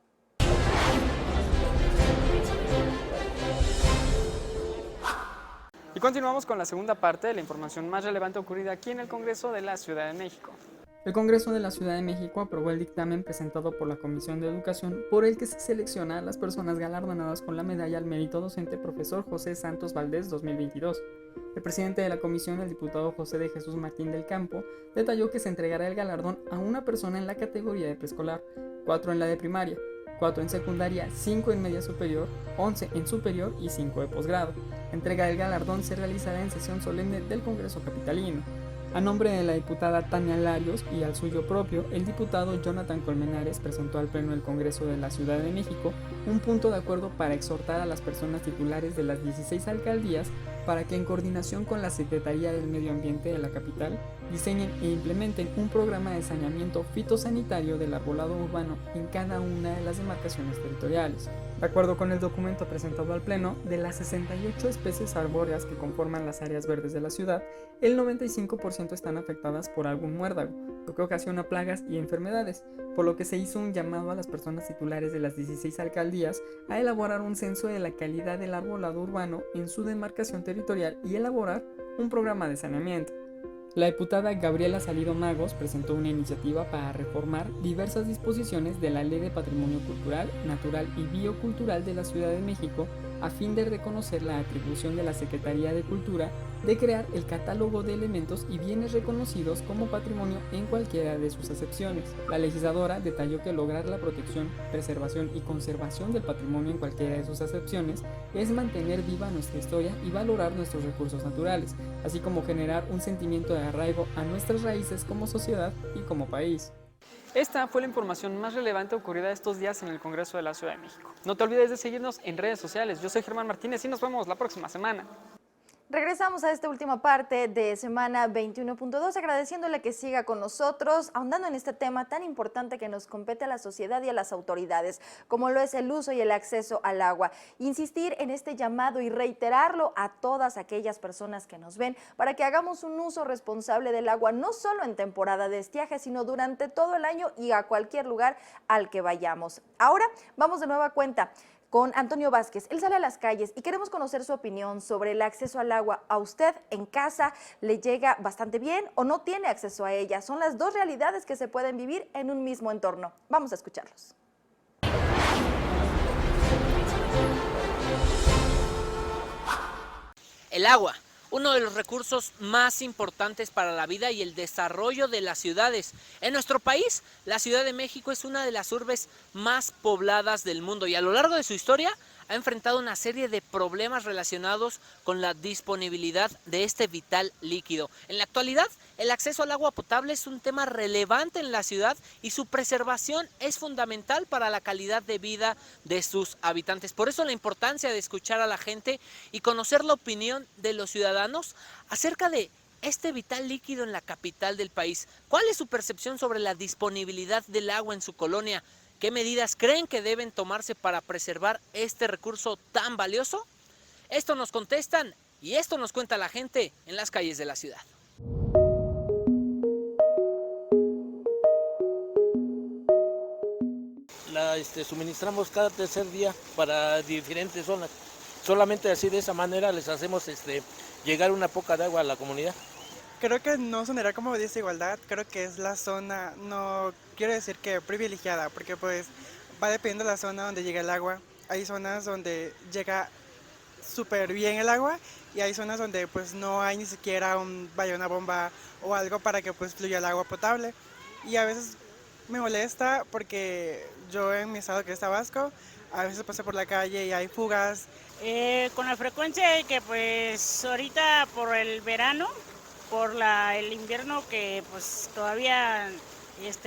Y continuamos con la segunda parte de la información más relevante ocurrida aquí en el Congreso de la Ciudad de México. El Congreso de la Ciudad de México aprobó el dictamen presentado por la Comisión de Educación por el que se selecciona a las personas galardonadas con la medalla al mérito docente Profesor José Santos Valdés 2022. El presidente de la comisión, el diputado José de Jesús Martín del Campo, detalló que se entregará el galardón a una persona en la categoría de preescolar, 4 en la de primaria, 4 en secundaria, 5 en media superior, 11 en superior y 5 de posgrado. La entrega del galardón se realizará en sesión solemne del Congreso Capitalino. A nombre de la diputada Tania Larios y al suyo propio, el diputado Jonathan Colmenares presentó al Pleno del Congreso de la Ciudad de México un punto de acuerdo para exhortar a las personas titulares de las 16 alcaldías para que en coordinación con la Secretaría del Medio Ambiente de la capital diseñen e implementen un programa de saneamiento fitosanitario del arbolado urbano en cada una de las demarcaciones territoriales. De acuerdo con el documento presentado al Pleno, de las 68 especies arbóreas que conforman las áreas verdes de la ciudad, el 95% están afectadas por algún muérdago, lo que ocasiona plagas y enfermedades, por lo que se hizo un llamado a las personas titulares de las 16 alcaldías a elaborar un censo de la calidad del arbolado urbano en su demarcación territorial y elaborar un programa de saneamiento. La diputada Gabriela Salido Magos presentó una iniciativa para reformar diversas disposiciones de la Ley de Patrimonio Cultural, Natural y Biocultural de la Ciudad de México a fin de reconocer la atribución de la Secretaría de Cultura de crear el catálogo de elementos y bienes reconocidos como patrimonio en cualquiera de sus acepciones. La legisladora detalló que lograr la protección, preservación y conservación del patrimonio en cualquiera de sus acepciones es mantener viva nuestra historia y valorar nuestros recursos naturales, así como generar un sentimiento de arraigo a nuestras raíces como sociedad y como país. Esta fue la información más relevante ocurrida estos días en el Congreso de la Ciudad de México. No te olvides de seguirnos en redes sociales. Yo soy Germán Martínez y nos vemos la próxima semana. Regresamos a esta última parte de semana 21.2, agradeciéndole que siga con nosotros, ahondando en este tema tan importante que nos compete a la sociedad y a las autoridades, como lo es el uso y el acceso al agua. Insistir en este llamado y reiterarlo a todas aquellas personas que nos ven para que hagamos un uso responsable del agua, no solo en temporada de estiaje, sino durante todo el año y a cualquier lugar al que vayamos. Ahora vamos de nueva cuenta con Antonio Vázquez. Él sale a las calles y queremos conocer su opinión sobre el acceso al agua. ¿A usted en casa le llega bastante bien o no tiene acceso a ella? Son las dos realidades que se pueden vivir en un mismo entorno. Vamos a escucharlos. El agua, uno de los recursos más importantes para la vida y el desarrollo de las ciudades. En nuestro país, la Ciudad de México es una de las urbes más pobladas del mundo y a lo largo de su historia ha enfrentado una serie de problemas relacionados con la disponibilidad de este vital líquido. En la actualidad, el acceso al agua potable es un tema relevante en la ciudad y su preservación es fundamental para la calidad de vida de sus habitantes. Por eso la importancia de escuchar a la gente y conocer la opinión de los ciudadanos acerca de este vital líquido en la capital del país. ¿Cuál es su percepción sobre la disponibilidad del agua en su colonia? ¿Qué medidas creen que deben tomarse para preservar este recurso tan valioso? Esto nos contestan y esto nos cuenta la gente en las calles de la ciudad. Suministramos cada tercer día para diferentes zonas. Solamente así, de esa manera, les hacemos llegar una poca de agua a la comunidad. Creo que no sonará como desigualdad, creo que es la zona, no quiero decir que privilegiada, porque pues va dependiendo de la zona donde llega el agua. Hay zonas donde llega súper bien el agua y hay zonas donde pues no hay ni siquiera una bomba o algo para que pues fluya el agua potable. Y a veces me molesta porque yo en mi estado, que es Tabasco, a veces paso por la calle y hay fugas. Con la frecuencia de que pues ahorita por el verano, por el invierno que pues todavía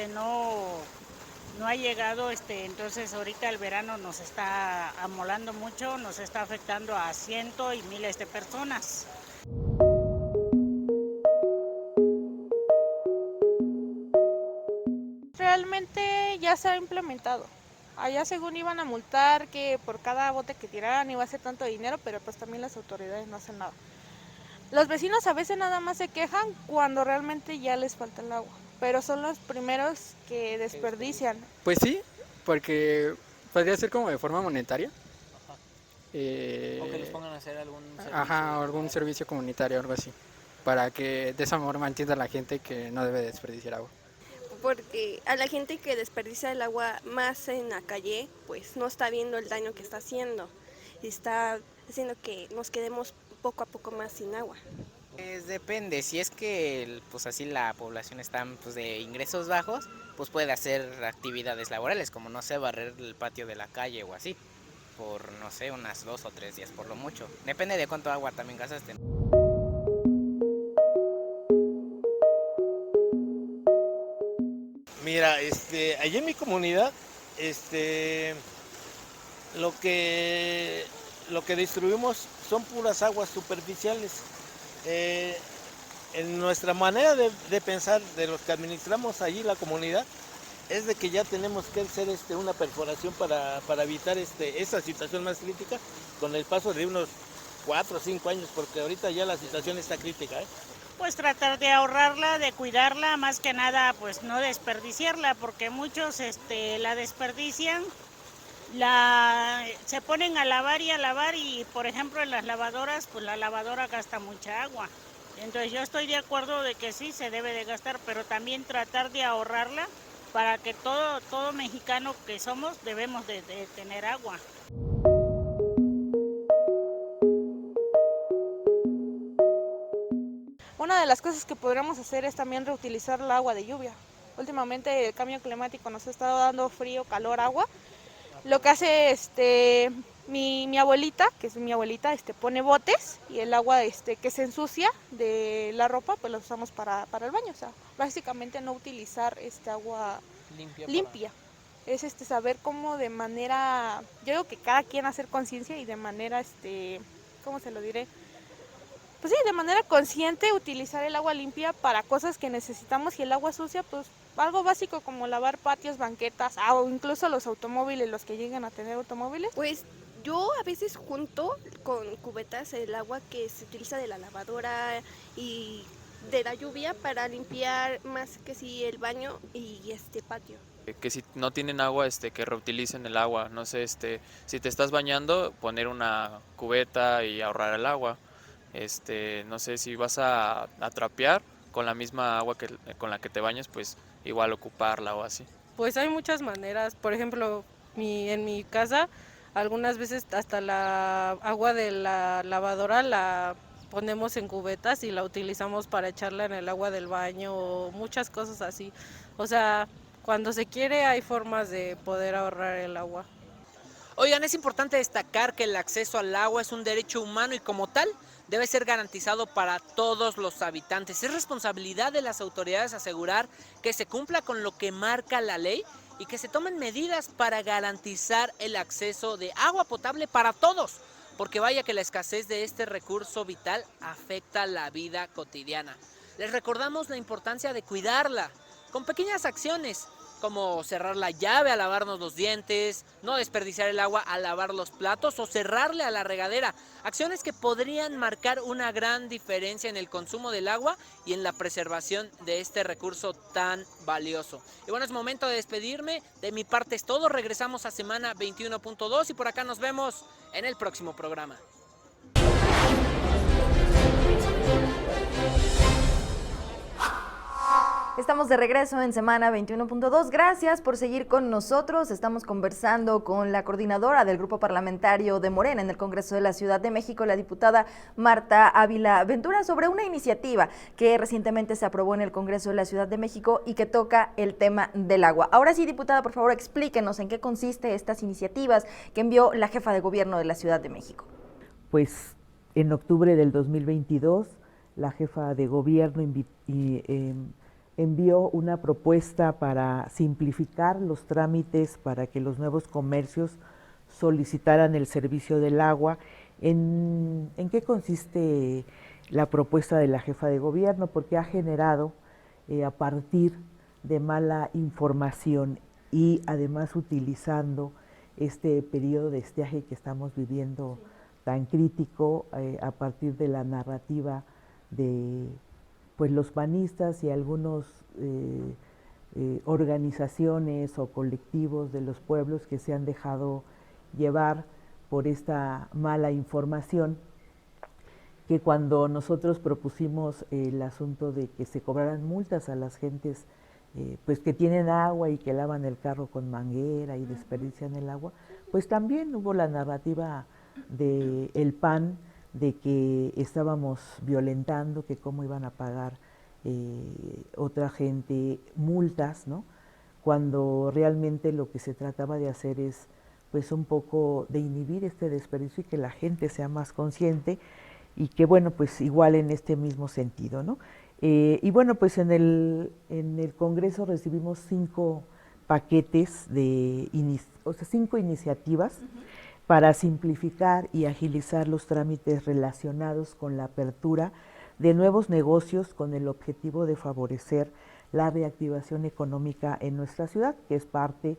no ha llegado, entonces ahorita el verano nos está amolando mucho, nos está afectando a cientos y miles de personas. Realmente ya se ha implementado. Allá según iban a multar que por cada bote que tiraran iba a ser tanto dinero, pero pues también las autoridades no hacen nada. Los vecinos a veces nada más se quejan cuando realmente ya les falta el agua, pero son los primeros que desperdician. Pues sí, porque podría ser como de forma monetaria. O que les pongan a hacer algún servicio. Ajá, algún servicio comunitario o algo así, para que de esa forma entienda la gente que no debe desperdiciar agua. porque a la gente que desperdicia el agua más en la calle, pues no está viendo el daño que está haciendo. Está haciendo que nos quedemos poco a poco más sin agua. Pues depende, si es que pues así la población está pues de ingresos bajos, pues puede hacer actividades laborales, como no sé, barrer el patio de la calle o así, por no sé, unas 2 o 3 días por lo mucho. Depende de cuánto agua también gastaste. Mira, allí en mi comunidad, lo que distribuimos son puras aguas superficiales. En nuestra manera de pensar de los que administramos allí la comunidad es de que ya tenemos que hacer una perforación para evitar esa situación más crítica con el paso de unos 4 o 5 años, porque ahorita ya la situación está crítica, ¿eh? Pues tratar de ahorrarla, de cuidarla, más que nada pues no desperdiciarla, porque muchos la desperdician, se ponen a lavar y por ejemplo en las lavadoras, pues la lavadora gasta mucha agua. Entonces yo estoy de acuerdo de que sí se debe de gastar, pero también tratar de ahorrarla para que todo mexicano que somos debemos de tener agua. Una de las cosas que podríamos hacer es también reutilizar el agua de lluvia. Últimamente el cambio climático nos ha estado dando frío, calor, agua. Lo que hace mi abuelita, que es mi abuelita, pone botes y el agua que se ensucia de la ropa, pues lo usamos para el baño. O sea, básicamente no utilizar agua limpia. Es saber cómo de manera, yo digo que cada quien hacer conciencia y de manera, ¿cómo se lo diré? Pues sí, de manera consciente utilizar el agua limpia para cosas que necesitamos y el agua sucia, pues algo básico como lavar patios, banquetas, o incluso los automóviles, los que llegan a tener automóviles. Pues yo a veces junto con cubetas el agua que se utiliza de la lavadora y de la lluvia para limpiar más que si el baño y patio. Que si no tienen agua, que reutilicen el agua. No sé, si te estás bañando, poner una cubeta y ahorrar el agua. No sé, si vas a trapear con la misma agua con la que te bañas, pues igual ocuparla o así. Pues hay muchas maneras. Por ejemplo, en mi casa, algunas veces hasta la agua de la lavadora la ponemos en cubetas y la utilizamos para echarla en el agua del baño o muchas cosas así. O sea, cuando se quiere hay formas de poder ahorrar el agua. Oigan, es importante destacar que el acceso al agua es un derecho humano y como tal debe ser garantizado para todos los habitantes. Es responsabilidad de las autoridades asegurar que se cumpla con lo que marca la ley y que se tomen medidas para garantizar el acceso de agua potable para todos, porque vaya que la escasez de este recurso vital afecta la vida cotidiana. Les recordamos la importancia de cuidarla con pequeñas acciones, como cerrar la llave al lavarnos los dientes, no desperdiciar el agua al lavar los platos o cerrarle a la regadera. Acciones que podrían marcar una gran diferencia en el consumo del agua y en la preservación de este recurso tan valioso. Y bueno, es momento de despedirme. De mi parte es todo. Regresamos a semana 21.2 y por acá nos vemos en el próximo programa. Estamos de regreso en semana 21.2. Gracias por seguir con nosotros. Estamos conversando con la coordinadora del Grupo Parlamentario de Morena en el Congreso de la Ciudad de México, la diputada Marta Ávila Ventura, sobre una iniciativa que recientemente se aprobó en el Congreso de la Ciudad de México y que toca el tema del agua. Ahora sí, diputada, por favor, explíquenos en qué consiste estas iniciativas que envió la jefa de gobierno de la Ciudad de México. Pues en octubre del 2022, la jefa de gobierno envió una propuesta para simplificar los trámites para que los nuevos comercios solicitaran el servicio del agua. ¿En qué consiste la propuesta de la jefa de gobierno? Porque ha generado, a partir de mala información y además utilizando este periodo de estiaje que estamos viviendo tan crítico, a partir de la narrativa de pues los panistas y algunos organizaciones o colectivos de los pueblos que se han dejado llevar por esta mala información, que cuando nosotros propusimos el asunto de que se cobraran multas a las gentes pues que tienen agua y que lavan el carro con manguera y desperdician el agua, pues también hubo la narrativa del PAN de que estábamos violentando, que cómo iban a pagar otra gente multas, ¿no? Cuando realmente lo que se trataba de hacer es pues un poco de inhibir este desperdicio y que la gente sea más consciente y que bueno, pues igual en este mismo sentido, ¿no? Y bueno, pues en el Congreso recibimos 5 paquetes o sea, 5 iniciativas para simplificar y agilizar los trámites relacionados con la apertura de nuevos negocios con el objetivo de favorecer la reactivación económica en nuestra ciudad, que es parte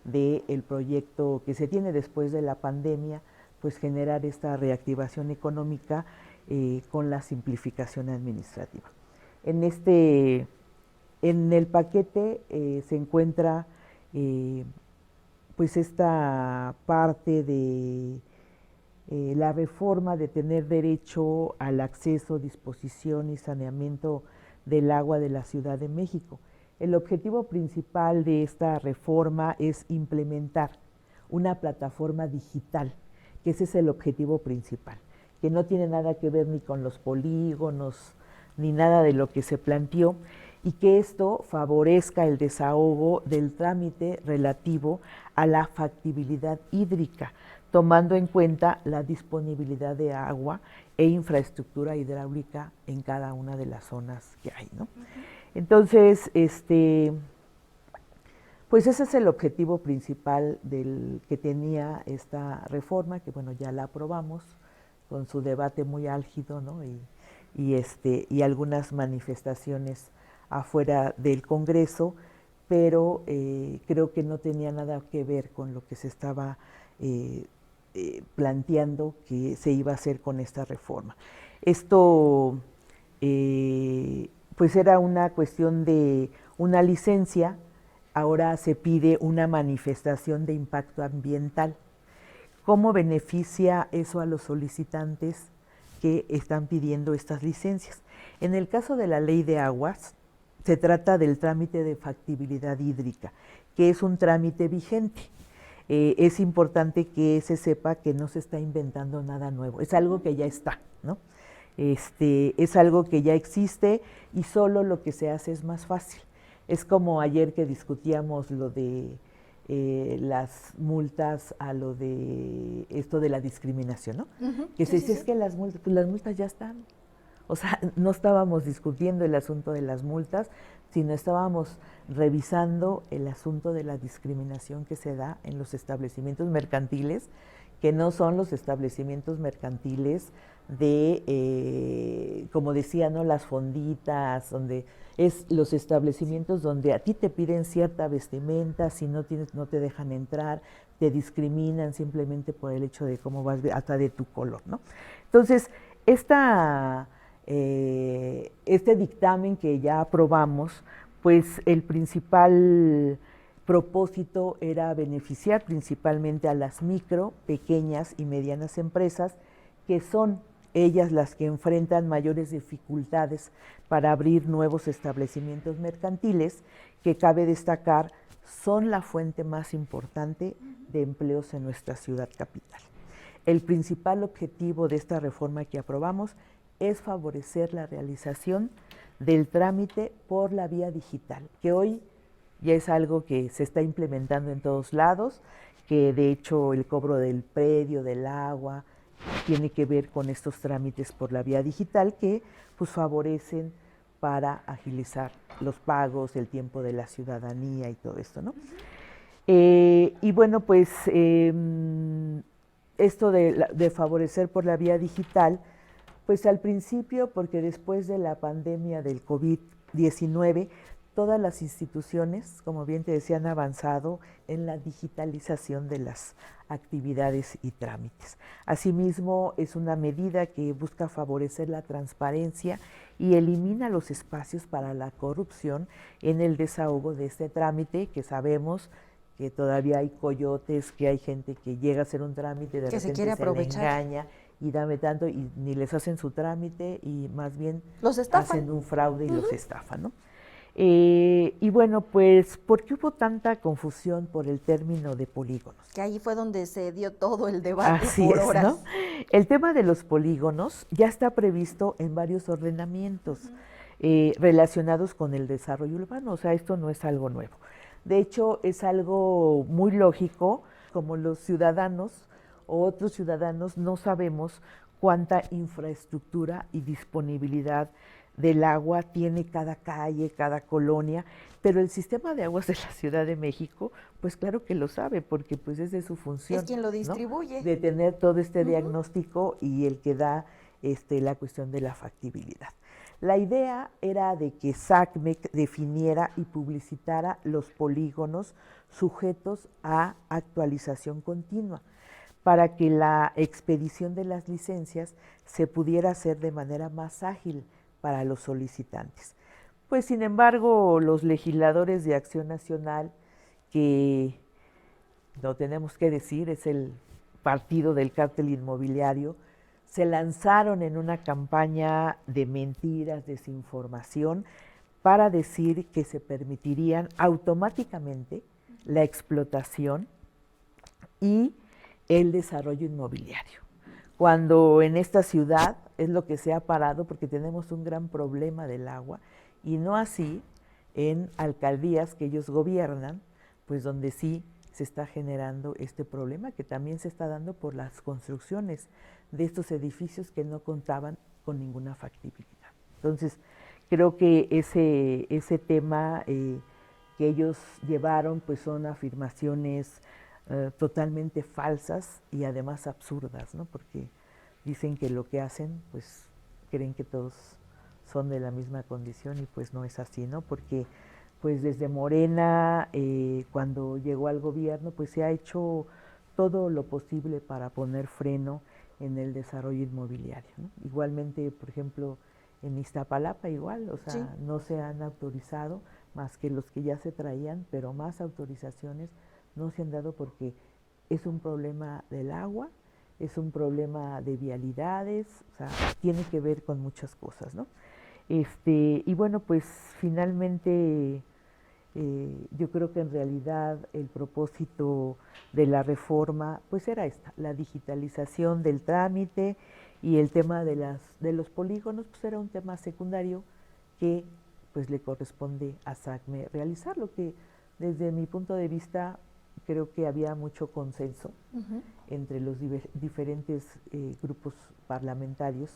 del proyecto que se tiene después de la pandemia, pues generar esta reactivación económica con la simplificación administrativa. En el paquete se encuentra pues esta parte de la reforma de tener derecho al acceso, disposición y saneamiento del agua de la Ciudad de México. El objetivo principal de esta reforma es implementar una plataforma digital, que ese es el objetivo principal, que no tiene nada que ver ni con los polígonos, ni nada de lo que se planteó, y que esto favorezca el desahogo del trámite relativo a la factibilidad hídrica, tomando en cuenta la disponibilidad de agua e infraestructura hidráulica en cada una de las zonas que hay, ¿no? Entonces, pues ese es el objetivo principal del que tenía esta reforma, que bueno, ya la aprobamos con su debate muy álgido, ¿no? Y algunas manifestaciones afuera del Congreso, pero creo que no tenía nada que ver con lo que se estaba planteando que se iba a hacer con esta reforma. Esto pues era una cuestión de una licencia, ahora se pide una manifestación de impacto ambiental. ¿Cómo beneficia eso a los solicitantes que están pidiendo estas licencias? En el caso de la Ley de Aguas, se trata del trámite de factibilidad hídrica, que es un trámite vigente. Es importante que se sepa que no se está inventando nada nuevo, es algo que ya está, ¿no? Es algo que ya existe y solo lo que se hace es más fácil. Es como ayer que discutíamos lo de las multas a lo de esto de la discriminación, ¿no? Que se dice es que las multas ya están. O sea, no estábamos discutiendo el asunto de las multas, sino estábamos revisando el asunto de la discriminación que se da en los establecimientos mercantiles, que no son los establecimientos mercantiles de, como decía, ¿no? Las fonditas, donde es los establecimientos donde a ti te piden cierta vestimenta, si no tienes, no te dejan entrar, te discriminan simplemente por el hecho de cómo vas, hasta de tu color, ¿no? Entonces, este dictamen que ya aprobamos, pues el principal propósito era beneficiar principalmente a las micro, pequeñas y medianas empresas, que son ellas las que enfrentan mayores dificultades para abrir nuevos establecimientos mercantiles, que cabe destacar son la fuente más importante de empleos en nuestra ciudad capital. El principal objetivo de esta reforma que aprobamos es favorecer la realización del trámite por la vía digital, que hoy ya es algo que se está implementando en todos lados, que de hecho el cobro del predio, del agua, tiene que ver con estos trámites por la vía digital que pues favorecen para agilizar los pagos, el tiempo de la ciudadanía y todo esto, ¿no? Y bueno, pues esto de favorecer por la vía digital, pues al principio, porque después de la pandemia del COVID-19, todas las instituciones, como bien te decía, han avanzado en la digitalización de las actividades y trámites. Asimismo, es una medida que busca favorecer la transparencia y elimina los espacios para la corrupción en el desahogo de este trámite, que sabemos que todavía hay coyotes, que hay gente que llega a hacer un trámite, de que repente se quiere aprovechar, le engaña y dame tanto y ni les hacen su trámite y más bien los estafan, hacen un fraude y los estafan, ¿no? Y bueno, pues, ¿por qué hubo tanta confusión por el término de polígonos? Que ahí fue donde se dio todo el debate Así por es, horas. ¿no? El tema de los polígonos ya está previsto en varios ordenamientos relacionados con el desarrollo urbano, o sea, esto no es algo nuevo. De hecho, es algo muy lógico, como los ciudadanos o otros ciudadanos no sabemos cuánta infraestructura y disponibilidad del agua tiene cada calle, cada colonia, pero el sistema de aguas de la Ciudad de México, pues claro que lo sabe, porque pues es de su función. Es quien lo ¿no? distribuye. De tener todo este diagnóstico y el que da la cuestión de la factibilidad. La idea era de que SACME definiera y publicitara los polígonos sujetos a actualización continua, para que la expedición de las licencias se pudiera hacer de manera más ágil para los solicitantes. Pues sin embargo, los legisladores de Acción Nacional, que no tenemos que decir, es el partido del cártel inmobiliario, se lanzaron en una campaña de mentiras, desinformación, para decir que se permitirían automáticamente la explotación y el desarrollo inmobiliario. Cuando en esta ciudad es lo que se ha parado porque tenemos un gran problema del agua, y no así en alcaldías que ellos gobiernan, pues donde sí se está generando este problema que también se está dando por las construcciones de estos edificios que no contaban con ninguna factibilidad. Entonces, creo que ese tema que ellos llevaron, pues son afirmaciones totalmente falsas y además absurdas, ¿no? Porque dicen que lo que hacen, pues creen que todos son de la misma condición y pues no es así, ¿no? Porque pues desde Morena, cuando llegó al gobierno, pues se ha hecho todo lo posible para poner freno en el desarrollo inmobiliario, ¿no? Igualmente, por ejemplo, en Iztapalapa igual, o sea, sí, no se han autorizado más que los que ya se traían, pero más autorizaciones no se han dado porque es un problema del agua, es un problema de vialidades, o sea, tiene que ver con muchas cosas, ¿no? Y bueno, pues finalmente yo creo que en realidad el propósito de la reforma pues era esta, la digitalización del trámite, y el tema de los polígonos pues era un tema secundario que pues le corresponde a SACME realizarlo, que desde mi punto de vista creo que había mucho consenso entre los diferentes grupos parlamentarios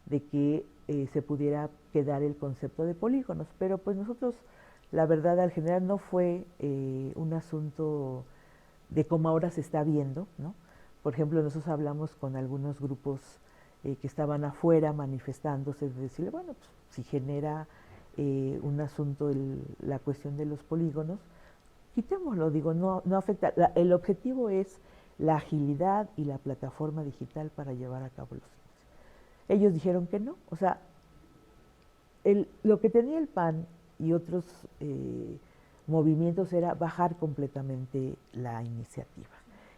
de que se pudiera quedar el concepto de polígonos, pero pues nosotros, la verdad, al general no fue un asunto de cómo ahora se está viendo, ¿no? Por ejemplo, nosotros hablamos con algunos grupos que estaban afuera manifestándose, de decirle, bueno, pues si genera un asunto la cuestión de los polígonos, quitémoslo, digo, no afecta. El objetivo es la agilidad y la plataforma digital para llevar a cabo los fines. Ellos dijeron que no, o sea, lo que tenía el PAN y otros movimientos era bajar completamente la iniciativa.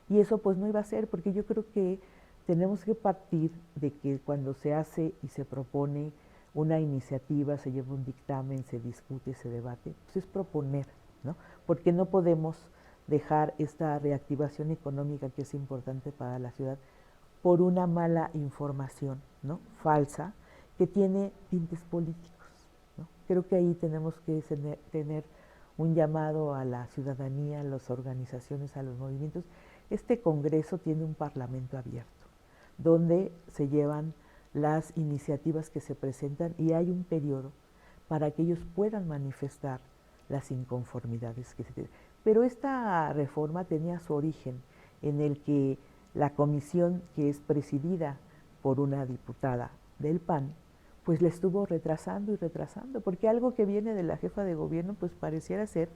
Y eso pues no iba a ser, porque yo creo que tenemos que partir de que cuando se hace y se propone una iniciativa, se lleva un dictamen, se discute, se debate, pues es proponer, ¿no? Porque no podemos dejar esta reactivación económica que es importante para la ciudad por una mala información, ¿no? Falsa, que tiene tintes políticos, ¿no? Creo que ahí tenemos que tener un llamado a la ciudadanía, a las organizaciones, a los movimientos. Este Congreso tiene un parlamento abierto, donde se llevan las iniciativas que se presentan y hay un periodo para que ellos puedan manifestar las inconformidades que se tienen. Pero esta reforma tenía su origen en el que la comisión, que es presidida por una diputada del PAN, pues la estuvo retrasando y retrasando, porque algo que viene de la jefa de gobierno, pues pareciera ser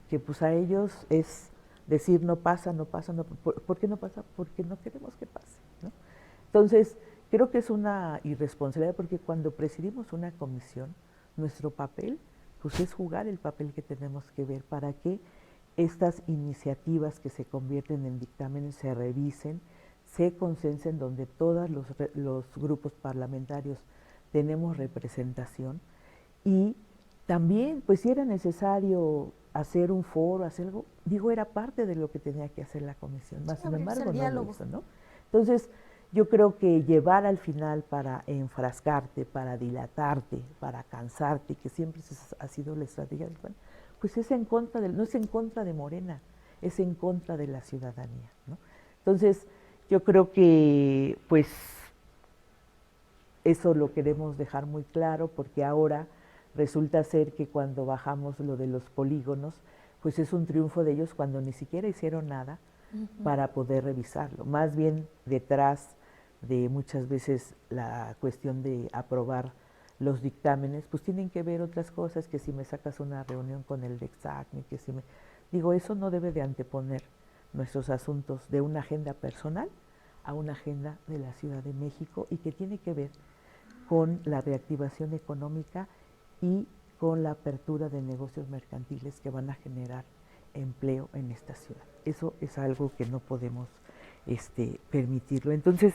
que pues a ellos es decir no pasa, no pasa, no, ¿por qué no pasa? Porque no queremos que pase, ¿no? Entonces, creo que es una irresponsabilidad, porque cuando presidimos una comisión, nuestro papel pues es jugar el papel que tenemos que ver para que estas iniciativas que se convierten en dictámenes se revisen, se consensen, donde todos los grupos parlamentarios tenemos representación, y también, pues si era necesario hacer un foro, hacer algo, digo, era parte de lo que tenía que hacer la comisión, más sin embargo no lo hizo, ¿no? Entonces, yo creo que llevar al final para enfrascarte, para dilatarte, para cansarte, que siempre ha sido la estrategia del PAN, pues es en contra no es en contra de Morena, es en contra de la ciudadanía, ¿no? Entonces, yo creo que pues eso lo queremos dejar muy claro, porque ahora resulta ser que cuando bajamos lo de los polígonos, pues es un triunfo de ellos cuando ni siquiera hicieron nada para poder revisarlo. Más bien detrás de muchas veces la cuestión de aprobar los dictámenes, pues tienen que ver otras cosas, que si me sacas una reunión con el DEXACMI, que si me... Digo, eso no debe de anteponer nuestros asuntos de una agenda personal a una agenda de la Ciudad de México, y que tiene que ver con la reactivación económica y con la apertura de negocios mercantiles que van a generar empleo en esta ciudad. Eso es algo que no podemos permitirlo. Entonces,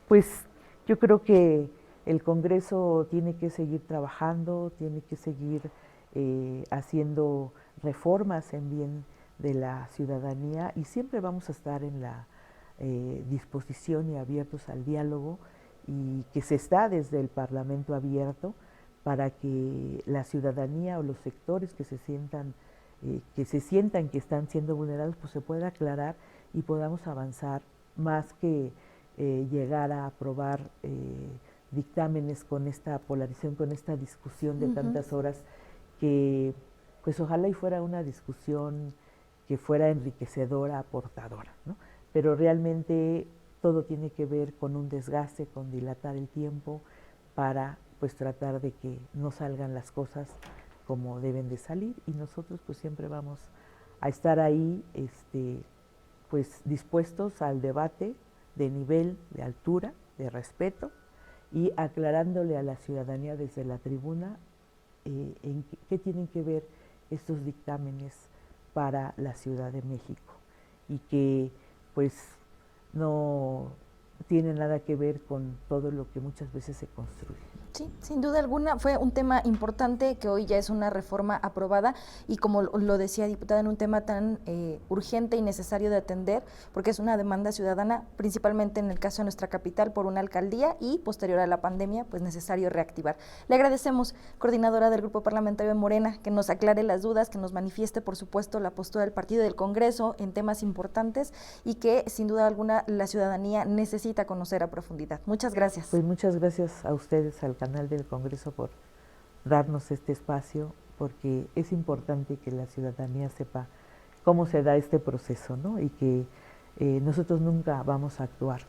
pues yo creo que el Congreso tiene que seguir trabajando, tiene que seguir haciendo reformas en bien de la ciudadanía, y siempre vamos a estar en la disposición y abiertos al diálogo, y que se está desde el Parlamento abierto para que la ciudadanía o los sectores que se sientan que están siendo vulnerados, pues se pueda aclarar y podamos avanzar, más que llegar a aprobar dictámenes con esta polarización, con esta discusión de tantas horas, que pues ojalá y fuera una discusión que fuera enriquecedora, aportadora, ¿no? Pero realmente todo tiene que ver con un desgaste, con dilatar el tiempo para pues tratar de que no salgan las cosas como deben de salir, y nosotros pues siempre vamos a estar ahí pues dispuestos al debate de nivel, de altura, de respeto, y aclarándole a la ciudadanía desde la tribuna en qué tienen que ver estos dictámenes para la Ciudad de México, y que pues no tiene nada que ver con todo lo que muchas veces se construye. Sí, sin duda alguna fue un tema importante, que hoy ya es una reforma aprobada, y como lo decía diputada, en un tema tan urgente y necesario de atender, porque es una demanda ciudadana, principalmente en el caso de nuestra capital, por una alcaldía, y posterior a la pandemia, pues necesario reactivar. Le agradecemos, coordinadora del Grupo Parlamentario de Morena, que nos aclare las dudas, que nos manifieste, por supuesto, la postura del partido del Congreso en temas importantes, y que sin duda alguna la ciudadanía necesita conocer a profundidad. Muchas gracias. Pues muchas gracias a ustedes, al canal del Congreso, por darnos este espacio, porque es importante que la ciudadanía sepa cómo se da este proceso, ¿no? Y que nosotros nunca vamos a actuar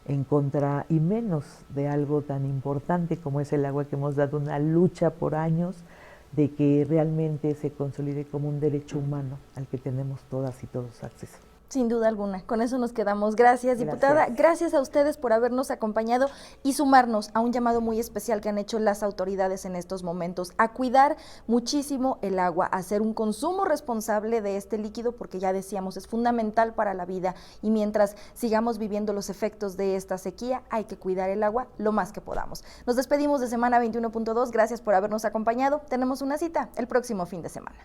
en contra, y menos de algo tan importante como es el agua, que hemos dado una lucha por años de que realmente se consolide como un derecho humano al que tenemos todas y todos acceso. Sin duda alguna, con eso nos quedamos. Gracias, diputada. Gracias a ustedes por habernos acompañado y sumarnos a un llamado muy especial que han hecho las autoridades en estos momentos, a cuidar muchísimo el agua, a hacer un consumo responsable de este líquido, porque ya decíamos, es fundamental para la vida, y mientras sigamos viviendo los efectos de esta sequía, hay que cuidar el agua lo más que podamos. Nos despedimos de Semana 21.2, gracias por habernos acompañado. Tenemos una cita el próximo fin de semana.